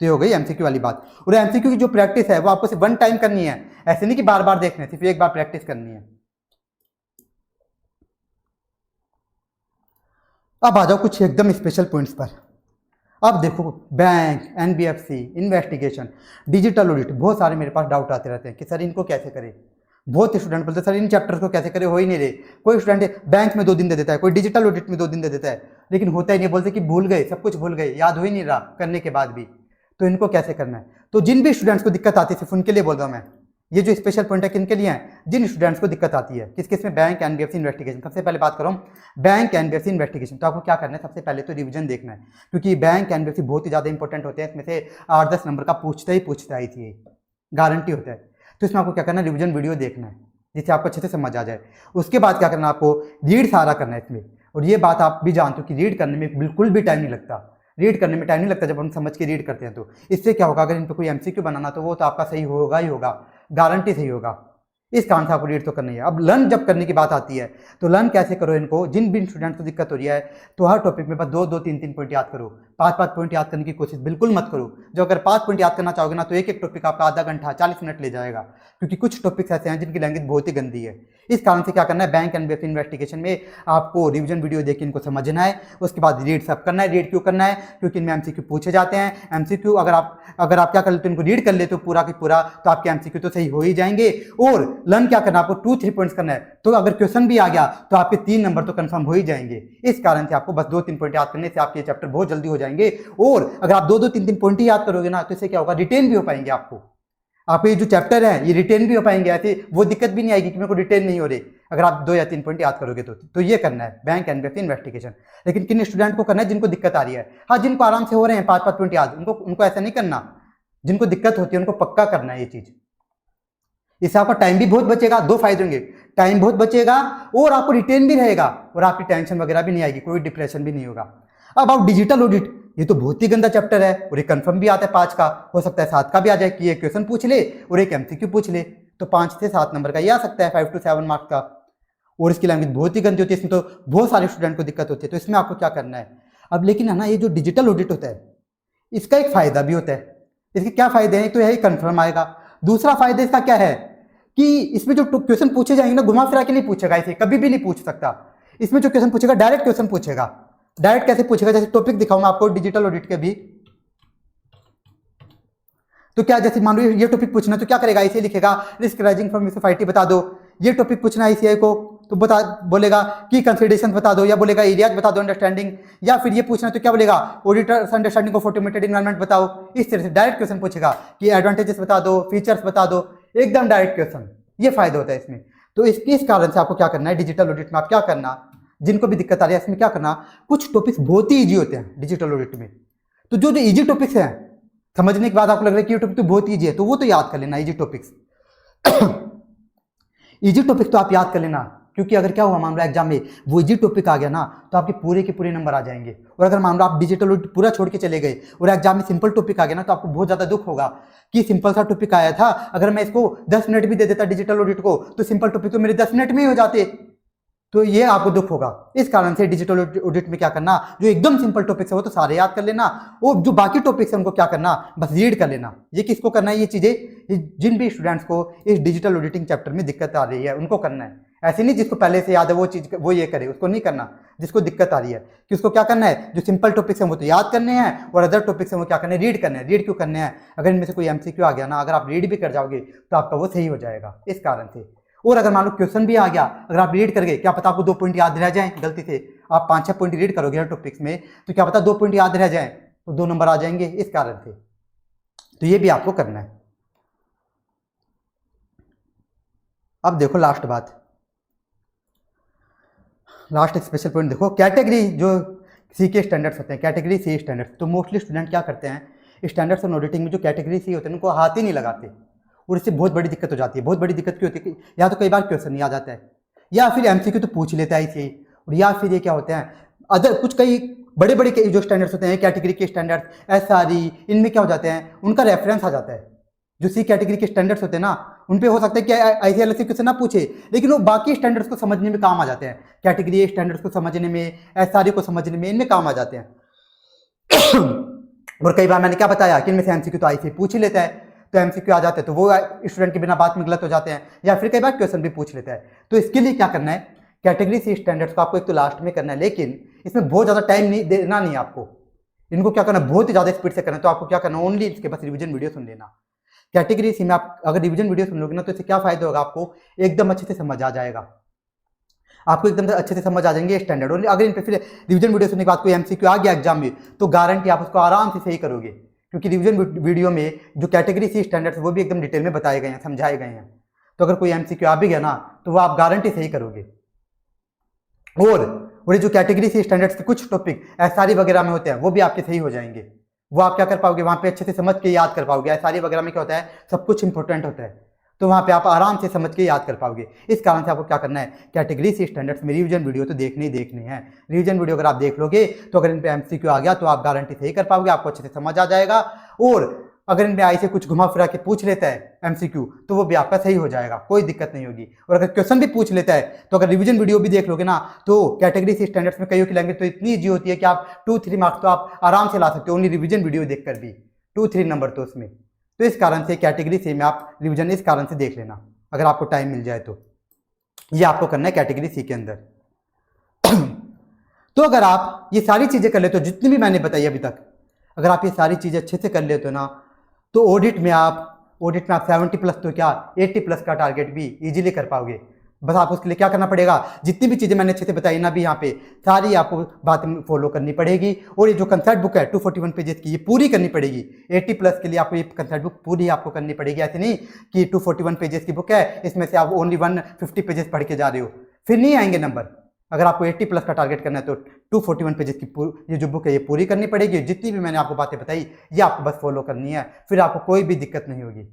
ये हो गई एमसीक्यू वाली बात। और एमसीक्यू की जो प्रैक्टिस है वो आपको सिर्फ 1 टाइम करनी है, ऐसे नहीं कि बार बार देखना है, सिर्फ एक बार प्रैक्टिस करनी है। अब आ जाओ कुछ एकदम स्पेशल पॉइंट्स पर। अब देखो, bank, NBFC, investigation, digital audit, बहुत सारे मेरे पास डाउट आते रहते हैं कि सर इनको कैसे करें। बहुत स्टूडेंट बोलते हैं सर इन चैप्टर्स को कैसे करें, हो ही नहीं रहे। कोई स्टूडेंट बैंक में 2 दिन दे देता है, कोई डिजिटल ऑडिट में 2 दिन दे देता है, लेकिन होता ही नहीं, बोलते कि भूल गए, सब कुछ भूल गए, याद हो ही नहीं रहा करने के बाद भी। तो इनको कैसे करना है, तो जिन भी स्टूडेंट्स को दिक्कत आती है सिर्फ उनके लिए बोल रहा हूँ मैं, ये जो स्पेशल पॉइंट है किनके लिए है, जिन स्टूडेंट्स को दिक्कत आती है, किस किस में, बैंक, एनबीएफसी, इन्वेस्टिगेशन। सबसे पहले बात करूँ बैंक, एनबीएफसी, इन्वेस्टिगेशन, तो आपको क्या करना है, सबसे पहले तो रिवीजन देखना है, क्योंकि बैंक, एनबीएफसी बहुत ही ज़्यादा इंपॉर्टेंट होते हैं, इसमें से 8-10 नंबर का पूछता ही थी, गारंटी होता है। तो इसमें आपको क्या करना है, रिवीजन वीडियो देखना है जिससे आपको अच्छे से समझ आ जाए। उसके बाद क्या करना है, आपको रीड सारा करना है इसमें। और ये बात आप भी जानते हो कि रीड करने में बिल्कुल भी टाइम नहीं लगता, रीड करने में टाइम नहीं लगता जब हम समझ के रीड करते हैं। तो इससे क्या होगा, अगर इन पर कोई एमसीक्यू बनाना तो वो तो आपका सही होगा ही होगा, गारंटी सही होगा। इस कारण से आपको रीड तो करनी है। अब लर्न जब करने की बात आती है तो लर्न कैसे करो इनको, जिन भी स्टूडेंट को दिक्कत हो रही है तो हर टॉपिक में बस 2-2, 3-3 पॉइंट याद करो। 5-5 पॉइंट याद करने की कोशिश बिल्कुल मत करो। जो अगर 5 पॉइंट याद करना चाहोगे ना तो एक एक टॉपिक आपका आधा घंटा 40 मिनट ले जाएगा, क्योंकि कुछ टॉपिक्स ऐसे हैं जिनकी लैंग्वेज बहुत ही गंदी है। इस कारण से क्या करना है, बैंक एनबीएफसी इन्वेस्टिगेशन में आपको रिवीजन वीडियो देख के इनको समझना है, उसके बाद रीड सब करना है। रीड क्यों करना है, क्योंकि इनमें एमसीक्यू पूछे जाते हैं। एमसीक्यू अगर आप क्या कर लेते हो, इनको रीड कर लेते हो पूरा की पूरा, तो आपके एमसीक्यू तो सही हो ही जाएंगे। और लर्न क्या करना है, आपको 2-3 पॉइंट्स करना है, तो अगर क्वेश्चन भी आ गया तो आपके 3 नंबर तो कंफर्म हो ही जाएंगे। इस कारण से आपको बस 2-3 पॉइंट याद करने से आपके चैप्टर बहुत जल्दी हो जाएंगे। और अगर आप 2-2, 3-3 पॉइंट ही याद करोगे ना तो इससे क्या होगा, रिटेन भी हो पाएंगे। आपको ये जो चैप्टर है ये रिटेन भी हो पाएंगे, ऐसे वो दिक्कत भी नहीं आएगी कि मेरे को रिटेन नहीं हो रही अगर आप 2 या 3 पॉइंट याद करोगे तो ये करना है बैंक एनबीएफसी इन्वेस्टिगेशन। लेकिन किन स्टूडेंट को करना है, जिनको दिक्कत आ रही है। हाँ, जिनको आराम से हो रहे हैं 5-5 पॉइंट याद, उनको ऐसा नहीं करना। जिनको दिक्कत होती है उनको पक्का करना है ये चीज। इससे आपका टाइम भी बहुत बचेगा। 2 फायदे होंगे, टाइम बहुत बचेगा और आपको रिटेन भी रहेगा और आपकी टेंशन वगैरह भी नहीं आएगी, कोई डिप्रेशन भी नहीं होगा। अब आप डिजिटल ऑडिट, ये तो बहुत ही गंदा चैप्टर है और ये कंफर्म भी आता है 5 का, हो सकता है 7 का भी आ जाए कि एक क्वेश्चन पूछ ले और एक एमसीक्यू पूछ ले, तो 5 से 7 नंबर का ये आ सकता है, 5 to 7 मार्क्स का। और इसकी लैंग्वेज बहुत ही गंदी होती है, इसमें तो बहुत सारे स्टूडेंट को दिक्कत होती है। तो इसमें आपको क्या करना है अब, लेकिन है ना, ये जो डिजिटल ऑडिट होता है इसका एक फायदा भी होता है। इसके क्या फायदे हैं, तो यही कंफर्म आएगा। दूसरा फायदा इसका क्या है कि इसमें जो क्वेश्चन पूछे जाएंगे ना, घुमा फिरा के नहीं पूछेगा, इसे कभी भी नहीं पूछ सकता। इसमें जो क्वेश्चन पूछेगा डायरेक्ट क्वेश्चन पूछेगा। डायरेक्ट कैसे पूछेगा, जैसे टॉपिक दिखाऊंगा आपको डिजिटल ऑडिट के भी। तो क्या, जैसे मान लो ये टॉपिक पूछना, तो क्या करेगा, इसे लिखेगा रिस्क राइजिंग फ्रॉम सोसाइटी बता दो। ये टॉपिक पूछना है आईसीआई को, तो बोलेगा कि कंसिडरेशन बता दो, या बोलेगा एरियाज बता दो अंडरस्टैंडिंग। या फिर ये पूछना तो क्या बोलेगा, auditors understanding of automated environment बताओ। इस तरह से डायरेक्ट क्वेश्चन पूछेगा कि एडवांटेजेस बता दो, फीचर्स बता दो, एकदम डायरेक्ट क्वेश्चन। ये फायदा होता है इसमें। तो इस कारण से आपको क्या करना है, डिजिटल ऑडिट में आप क्या करना, जिनको भी दिक्कत आ रही है इसमें क्या करना, कुछ टॉपिक्स बहुत ही ईजी होते हैं डिजिटल ऑडिट में। तो जो ईजी टॉपिक्स हैं, समझने के बाद आपको लग रहा है कि ये टॉपिक तो बहुत ईजी है, तो वो तो याद कर लेना ईजी टॉपिक्स। ईजी टॉपिक तो आप याद कर लेना, क्योंकि अगर क्या हुआ, मान लो एग्जाम में वो ईजी टॉपिक आ गया ना, तो आपके पूरे के पूरे नंबर आ जाएंगे। और अगर मान लो आप डिजिटल ऑडिट पूरा छोड़ के चले गए और एग्जाम में सिंपल टॉपिक आ गया ना, तो आपको बहुत ज्यादा दुख होगा कि सिंपल सा टॉपिक आया था, अगर मैं इसको 10 मिनट भी दे देता डिजिटल ऑडिट को, तो सिंपल टॉपिक तो मेरे 10 मिनट में ही हो जाते, तो ये आपको दुख होगा। इस कारण से डिजिटल ऑडिट में क्या करना, जो एकदम सिंपल टॉपिक्स है वो तो सारे याद कर लेना, और जो बाकी टॉपिक्स है उनको क्या करना, बस रीड कर लेना। ये किसको करना है, ये चीजें जिन भी स्टूडेंट्स को इस डिजिटल ऑडिटिंग चैप्टर में दिक्कत आ रही है उनको करना है। ऐसे नहीं जिसको पहले से याद है वो चीज वो ये करे, उसको नहीं करना। जिसको दिक्कत आ रही है कि उसको क्या करना है, जो सिंपल टॉपिक्स हैं वो तो याद करने हैं, और अदर टॉपिक्स हैं वो क्या करने हैं, रीड करने हैं। रीड क्यों करने हैं, अगर इनमें से कोई एमसीक्यू आ गया ना, अगर आप रीड भी कर जाओगे तो आपका वो सही हो जाएगा, इस कारण से। और अगर मान लो क्वेश्चन भी आ गया, अगर आप रीड करके, क्या पता आपको 2 पॉइंट याद रह जाएं, गलती से आप 5-6 पॉइंट रीड करोगे हर टॉपिक्स में, तो क्या पता 2 पॉइंट याद रह जाएं, तो 2 नंबर आ जाएंगे, इस कारण से। तो ये भी आपको करना है। अब देखो लास्ट बात, लास्ट स्पेशल पॉइंट देखो, कैटेगरी जो सी के स्टैंडर्ड्स होते हैं, कैटेगरी सी स्टैंडर्ड्स। तो मोस्टली स्टूडेंट क्या करते हैं, स्टैंडर्ड्स और ऑडिटिंग में जो कैटेगरी सी होते हैं उनको हाथ ही नहीं लगाते, और इससे बहुत बड़ी दिक्कत हो जाती है। बहुत बड़ी दिक्कत क्यों होती है, या तो कई बार क्वेश्चन नहीं आ जाता है, या फिर एमसीक्यू तो पूछ लेता है इसे, और या फिर ये क्या होते हैं, अदर कुछ कई बड़े बड़े जो स्टैंडर्ड्स होते हैं, कैटेगरी के स्टैंडर्ड्स, एसआरई, इनमें क्या हो जाते हैं, उनका रेफरेंस आ जाता है। जो सी कैटेगरी के स्टैंडर्ड्स होते हैं ना, उन पे हो सकता है कि आईसीएलएस क्वेश्चन ना पूछे, लेकिन वो बाकी स्टैंडर्ड्स को समझने में काम आ जाते हैं। कैटेगरी स्टैंडर्ड्स को समझने में, एसआरई को समझने में, इनमें काम आ जाते हैं। और कई बार मैंने क्या बताया कि इनमें से एमसीक्यू तो आईसीए पूछ ही लेता है, तो एमसीक्यू आ जाते हैं तो वो स्टूडेंट के बिना बात में गलत हो जाते हैं, या फिर कई बार क्वेश्चन भी पूछ लेता है। तो इसके लिए क्या करना है, कैटेगरी सी स्टैंडर्ड्स को आपको एक तो लास्ट में करना है, लेकिन इसमें बहुत ज़्यादा टाइम नहीं देना, नहीं आपको इनको क्या करना, बहुत ही ज़्यादा स्पीड से करना है। तो आपको क्या करना, ओनली इसके बस रिवीजन वीडियो सुन लेना। कैटेगरी सी में आप अगर रिवीजन वीडियो सुन लोगे ना, तो इससे क्या फायदा होगा, आपको एकदम अच्छे से समझ आ जाएगा, आपको एकदम अच्छे से समझ आ जाएंगे स्टैंडर्ड। और अगर इन पे फिर रिवीजन वीडियो सुनने के बाद कोई एमसीक्यू आ गया एग्जाम में, तो गारंटी आप उसको आराम से सही करोगे, क्योंकि रिवीजन वीडियो में जो कैटेगरी सी स्टैंडर्ड्स वो भी एकदम डिटेल में बताए गए हैं, समझाए गए हैं। तो अगर कोई एमसीक्यू आ भी गया ना, तो वो आप गारंटी सही करोगे। और ये जो कैटेगरी सी स्टैंडर्ड्स के कुछ टॉपिक एसआरई वगैरह में होते हैं, वो भी आपके सही हो जाएंगे। वो आप क्या कर पाओगे, वहां पे अच्छे से समझ के याद कर पाओगे। एसआरई वगैरह में क्या होता है, सब कुछ इंपॉर्टेंट होता है, तो वहां पे आप आराम से समझ के याद कर पाओगे। इस कारण से आपको क्या करना है, कैटेगरी सी स्टैंडर्ड्स में रिवीजन वीडियो तो देखने ही देखने हैं। रिवीजन वीडियो अगर आप देख लोगे, तो अगर इन पे एमसीक्यू आ गया तो आप गारंटी सही कर पाओगे, आपको अच्छे से समझ आ जाएगा। और अगर इनमें आई से कुछ घुमा फिरा के पूछ लेता है एमसीक्यू तो वो भी आपका सही हो जाएगा, कोई दिक्कत नहीं होगी। और अगर क्वेश्चन भी पूछ लेता है तो अगर रिवीजन वीडियो भी देख लोगे ना तो कैटेगरी सी स्टैंडर्ड्स में कईयों की लैंग्वेज तो इतनी ईजी होती है कि आप 2-3 मार्क्स तो आप आराम से ला सकते हो ओनली रिवीजन वीडियो देखकर भी, 2-3 नंबर तो उसमें। तो इस कारण से कैटेगरी सी में आप रिवीजन इस कारण से देख लेना अगर आपको टाइम मिल जाए तो। ये आपको करना है कैटेगरी सी के अंदर। तो अगर आप ये सारी चीज़ें कर लेते हो जितनी भी मैंने बताई अभी तक, अगर आप ये सारी चीज़ें अच्छे से कर लेते हो ना तो ऑडिट में आप 70 प्लस तो क्या 80 प्लस का टारगेट भी इजीली कर पाओगे। बस आप उसके लिए क्या करना पड़ेगा, जितनी भी चीज़ें मैंने अच्छे से बताई ना भी यहाँ पे सारी आपको बातें फॉलो करनी पड़ेगी। और ये जो कंसेप्ट बुक है 241 पेजेस की ये पूरी करनी पड़ेगी। 80 प्लस के लिए आपको ये कंसेप्ट बुक पूरी आपको करनी पड़ेगी। ऐसे नहीं कि 241 पेजेस की बुक है इसमें से आप ओनली 150 पेजेस पढ़ के जा रहे हो, फिर नहीं आएंगे नंबर। अगर आपको 80 प्लस का टारगेट करना है तो 241 पेजेस की ये जो बुक है ये पूरी करनी पड़ेगी। जितनी भी मैंने आपको बातें बताई ये आपको बस फॉलो करनी है, फिर आपको कोई भी दिक्कत नहीं होगी।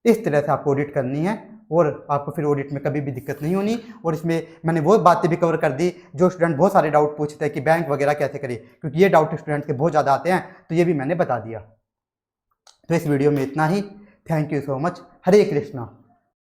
इस तरह से आपको ऑडिट करनी है और आपको फिर ऑडिट में कभी भी दिक्कत नहीं होनी। और इसमें मैंने वो बातें भी कवर कर दी जो स्टूडेंट बहुत सारे डाउट पूछते हैं कि बैंक वगैरह कैसे करें, क्योंकि ये डाउट स्टूडेंट के बहुत ज़्यादा आते हैं, तो ये भी मैंने बता दिया। तो इस वीडियो में इतना ही। Thank you so much. Hare Krishna.